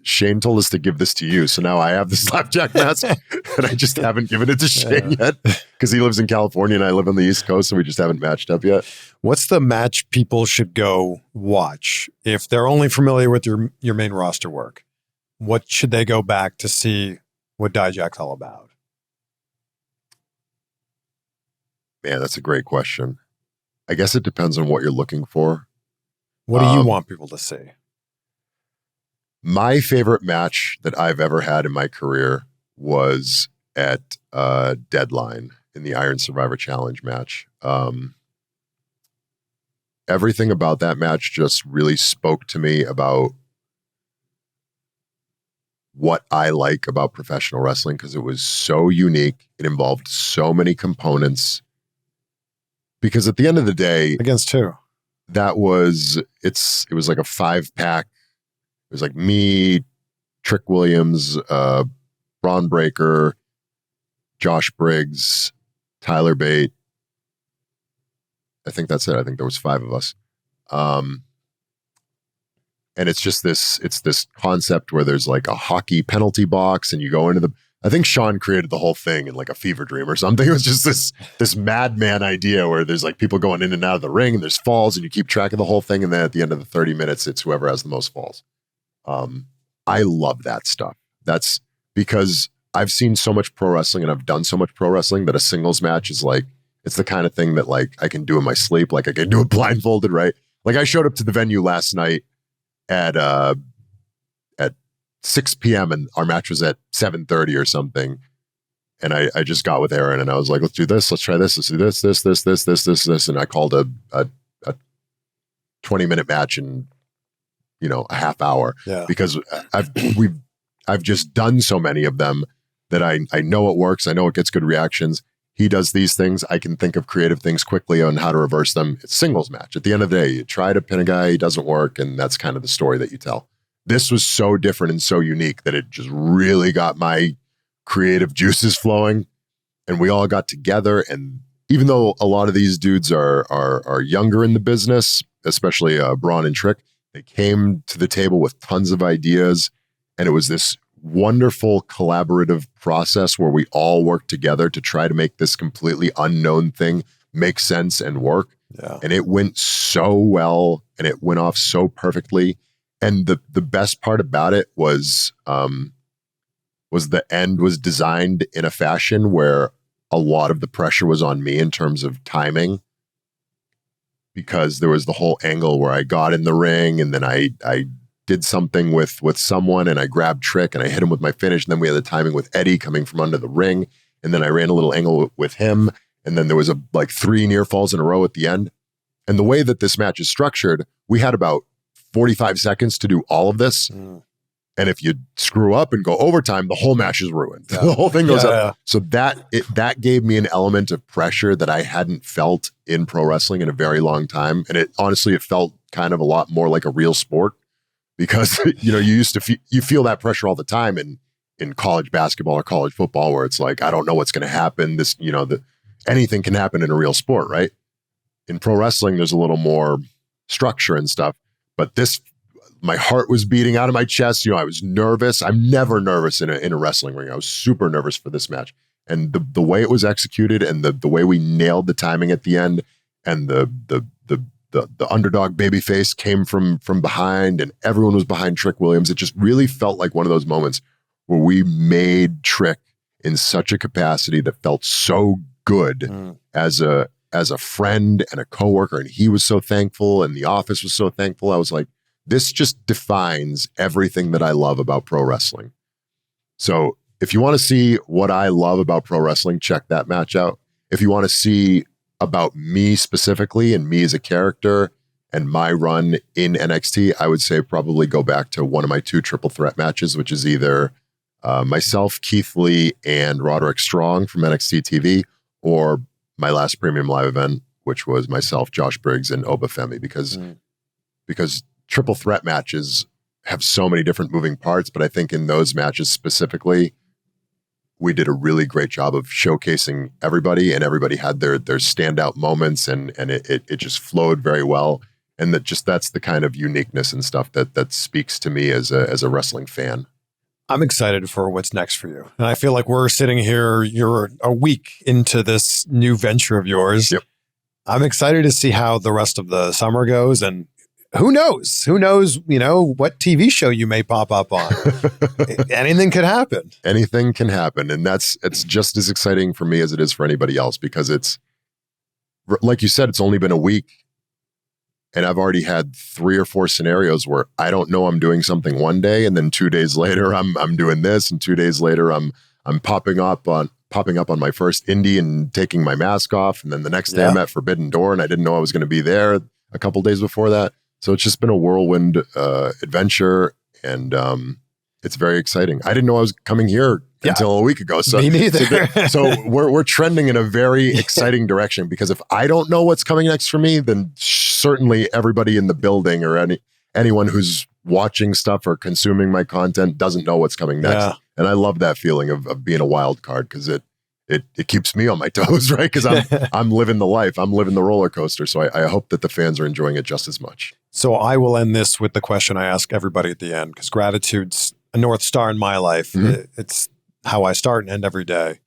Shane told us to give this to you. So now I have the slapjack mask and I just haven't given it to Shane yet because he lives in California and I live on the East Coast. So we just haven't matched up yet. What's the match people should go watch if they're only familiar with your main roster work? What should they go back to see what Dijak's all about? Man, that's a great question. I guess it depends on what you're looking for. What do you want people to see? My favorite match that I've ever had in my career was at Deadline in the Iron Survivor Challenge match. Everything about that match just really spoke to me about what I like about professional wrestling because it was so unique. It involved so many components. Because at the end of the day, against who? It was like a 5-pack. It was like me, Trick Williams, Braun Breaker, Josh Briggs, Tyler Bate. I think that's it. I think there was 5 of us. And it's just this concept where there's like a hockey penalty box and you go into I think Shawn created the whole thing in like a fever dream or something. It was just this madman idea where there's like people going in and out of the ring and there's falls and you keep track of the whole thing. And then at the end of the 30 minutes, it's whoever has the most falls. I love that stuff. That's because I've seen so much pro wrestling and I've done so much pro wrestling that a singles match is like, it's the kind of thing that like I can do in my sleep. Like I can do it blindfolded, right? Like I showed up to the venue last night at 6 p.m. and our match was at 7:30 or something. And I just got with Aaron and I was like, let's do this. Let's try this. Let's do this. And I called a 20-minute match in, a half hour because I've just done so many of them that I know it works. I know it gets good reactions. He does these things. I can think of creative things quickly on how to reverse them. It's singles match. At the end of the day, you try to pin a guy, he doesn't work. And that's kind of the story that you tell. This was so different and so unique that it just really got my creative juices flowing. And we all got together. And even though a lot of these dudes are younger in the business, especially Braun and Trick, they came to the table with tons of ideas. And it was this wonderful collaborative process where we all worked together to try to make this completely unknown thing make sense and work. Yeah. And it went so well and it went off so perfectly. And the best part about it was the end was designed in a fashion where a lot of the pressure was on me in terms of timing, because there was the whole angle where I got in the ring and then I did something with someone and I grabbed Trick and I hit him with my finish. And then we had the timing with Eddie coming from under the ring. And then I ran a little angle with him. And then there was like 3 near falls in a row at the end. And the way that this match is structured, we had about 45 seconds to do all of this. And if you screw up and go overtime, the whole match is ruined. Yeah. The whole thing goes up. Yeah. So that gave me an element of pressure that I hadn't felt in pro wrestling in a very long time. And it felt kind of a lot more like a real sport, because you used to you feel that pressure all the time in college basketball or college football, where it's like, I don't know what's going to happen. This, anything can happen in a real sport, right? In pro wrestling, there's a little more structure and stuff, but my heart was beating out of my chest. I was nervous. I'm never nervous in a wrestling ring. I was super nervous for this match. And the way it was executed and the way we nailed the timing at the end, and the underdog babyface came from behind and everyone was behind Trick Williams. It just really felt like one of those moments where we made Trick in such a capacity that felt so good as a friend and a coworker. And he was so thankful and the office was so thankful. I was like, this just defines everything that I love about pro wrestling. So if you want to see what I love about pro wrestling, check that match out. If you want to see about me specifically and me as a character and my run in NXT, I would say probably go back to one of my 2 triple threat matches, which is either myself, Keith Lee, and Roderick Strong from NXT TV, or my last premium live event, which was myself, Josh Briggs, and Obafemi, because triple threat matches have so many different moving parts. But I think in those matches specifically, we did a really great job of showcasing everybody, and everybody had their standout moments, and it just flowed very well. And that's the kind of uniqueness and stuff that speaks to me as a wrestling fan. I'm excited for what's next for you. And I feel like we're sitting here, you're a week into this new venture of yours. Yep. I'm excited to see how the rest of the summer goes, and who knows, what TV show you may pop up on. Anything could happen. Anything can happen. And it's just as exciting for me as it is for anybody else, because it's, like you said, it's only been a week. And I've already had 3 or 4 scenarios where I don't know I'm doing something one day, and then 2 days later I'm doing this, and 2 days later I'm popping up on my first indie and taking my mask off, and then the next day I'm at Forbidden Door and I didn't know I was going to be there a couple days before that. So it's just been a whirlwind adventure, and it's very exciting. I didn't know I was coming here until a week ago. So, me neither. So we're trending in a very exciting direction, because if I don't know what's coming next for me, then certainly everybody in the building or anyone who's watching stuff or consuming my content doesn't know what's coming next. Yeah. And I love that feeling of being a wild card, because it keeps me on my toes, right? Because I'm living the life. I'm living the roller coaster. So I hope that the fans are enjoying it just as much. So I will end this with the question I ask everybody at the end, because gratitude's a North Star in my life. Mm-hmm. It's how I start and end every day.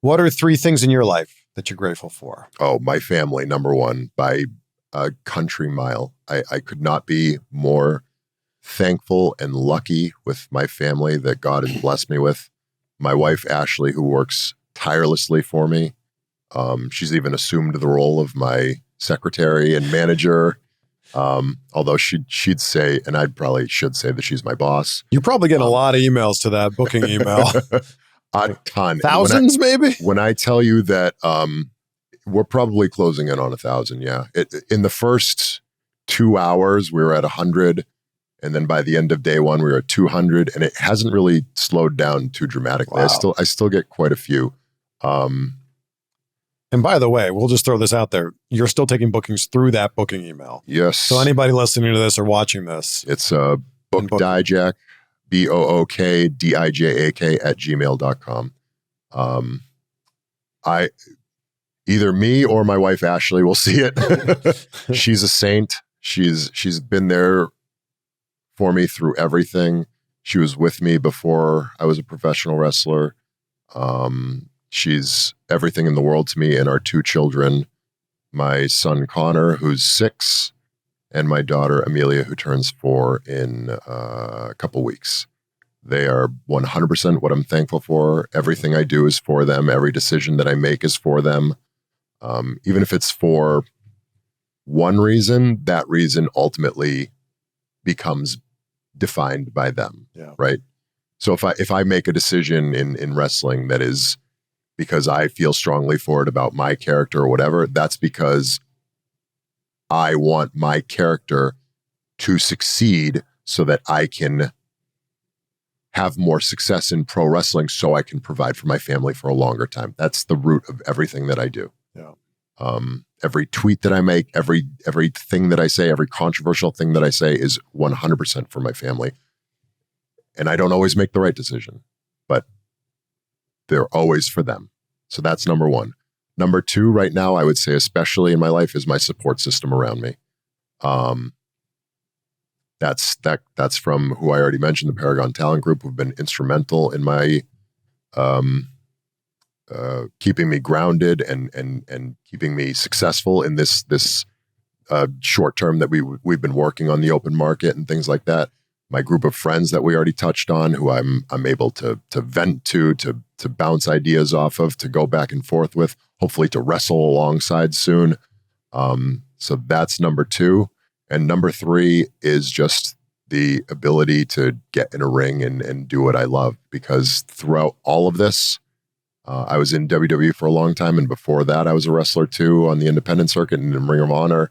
What are 3 things in your life that you're grateful for? Oh, my family, number one, by a country mile. I could not be more thankful and lucky with my family that God has blessed me with. My wife, Ashley, who works tirelessly for me. She's even assumed the role of my secretary and manager. Although she'd say, and I probably should say, that she's my boss. You're probably getting a lot of emails to that booking email. A ton. Thousands, maybe? When I tell you that we're probably closing in on 1,000, yeah. In the first 2 hours, we were at 100. And then by the end of day 1, we were at 200. And it hasn't really slowed down too dramatically. Wow. I still get quite a few. And by the way, we'll just throw this out there. You're still taking bookings through that booking email. Yes. So anybody listening to this or watching this. It's Book Dijak, BOOKDIJAK @gmail.com. Either me or my wife, Ashley, will see it. She's a saint. She's been there for me through everything. She was with me before I was a professional wrestler. She's everything in the world to me and our 2 children, my son Connor, who's 6, and my daughter Amelia, who turns 4 in a couple weeks. They are 100% what I'm thankful for. Everything I do is for them. Every decision that I make is for them. Even if it's for one reason, that reason ultimately becomes defined by them. Yeah. Right. So if I make a decision in wrestling that is because I feel strongly for it about my character or whatever, that's because I want my character to succeed so that I can have more success in pro wrestling so I can provide for my family for a longer time. That's the root of everything that I do. Yeah. Every tweet that I make, everything that I say, every controversial thing that I say is 100% for my family. And I don't always make the right decision, but they're always for them. So that's number one. Number two, right now, I would say, especially in my life, is my support system around me. That's from who I already mentioned, the Paragon Talent Group, who've been instrumental in my keeping me grounded and keeping me successful in this short term that we've been working on the open market and things like that. My group of friends that we already touched on, who I'm able to vent to bounce ideas off of, to go back and forth with, hopefully to wrestle alongside soon. So that's number two. And number three is just the ability to get in a ring and do what I love. Because throughout all of this, I was in WWE for a long time. And before that, I was a wrestler too on the independent circuit and in Ring of Honor.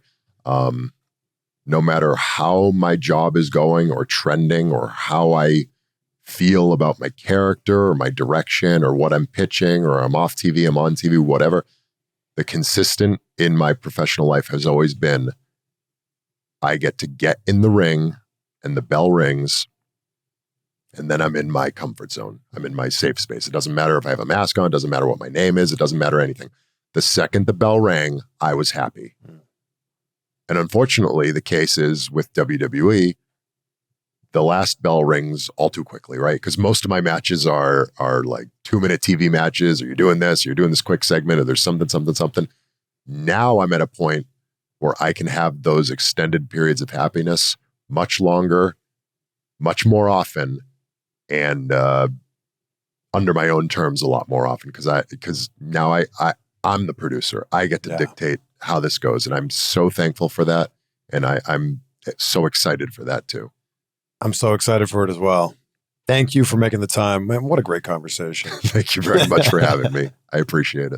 No matter how my job is going or trending or how I feel about my character or my direction or what I'm pitching or I'm off TV, I'm on TV, whatever, the consistent in my professional life has always been, I get to get in the ring and the bell rings and then I'm in my comfort zone. I'm in my safe space. It doesn't matter if I have a mask on. It doesn't matter what my name is. It doesn't matter anything. The second the bell rang, I was happy. And unfortunately, the case is with WWE, the last bell rings all too quickly, right? Because most of my matches are like 2-minute TV matches, or you're doing this quick segment, or there's something. Now I'm at a point where I can have those extended periods of happiness much longer, much more often, and under my own terms a lot more often, because now I'm the producer. I get to dictate how this goes, and I'm so thankful for that, and I'm so excited for that too. I'm so excited for it as well. Thank you for making the time. Man, what a great conversation. Thank you very much for having me. I appreciate it.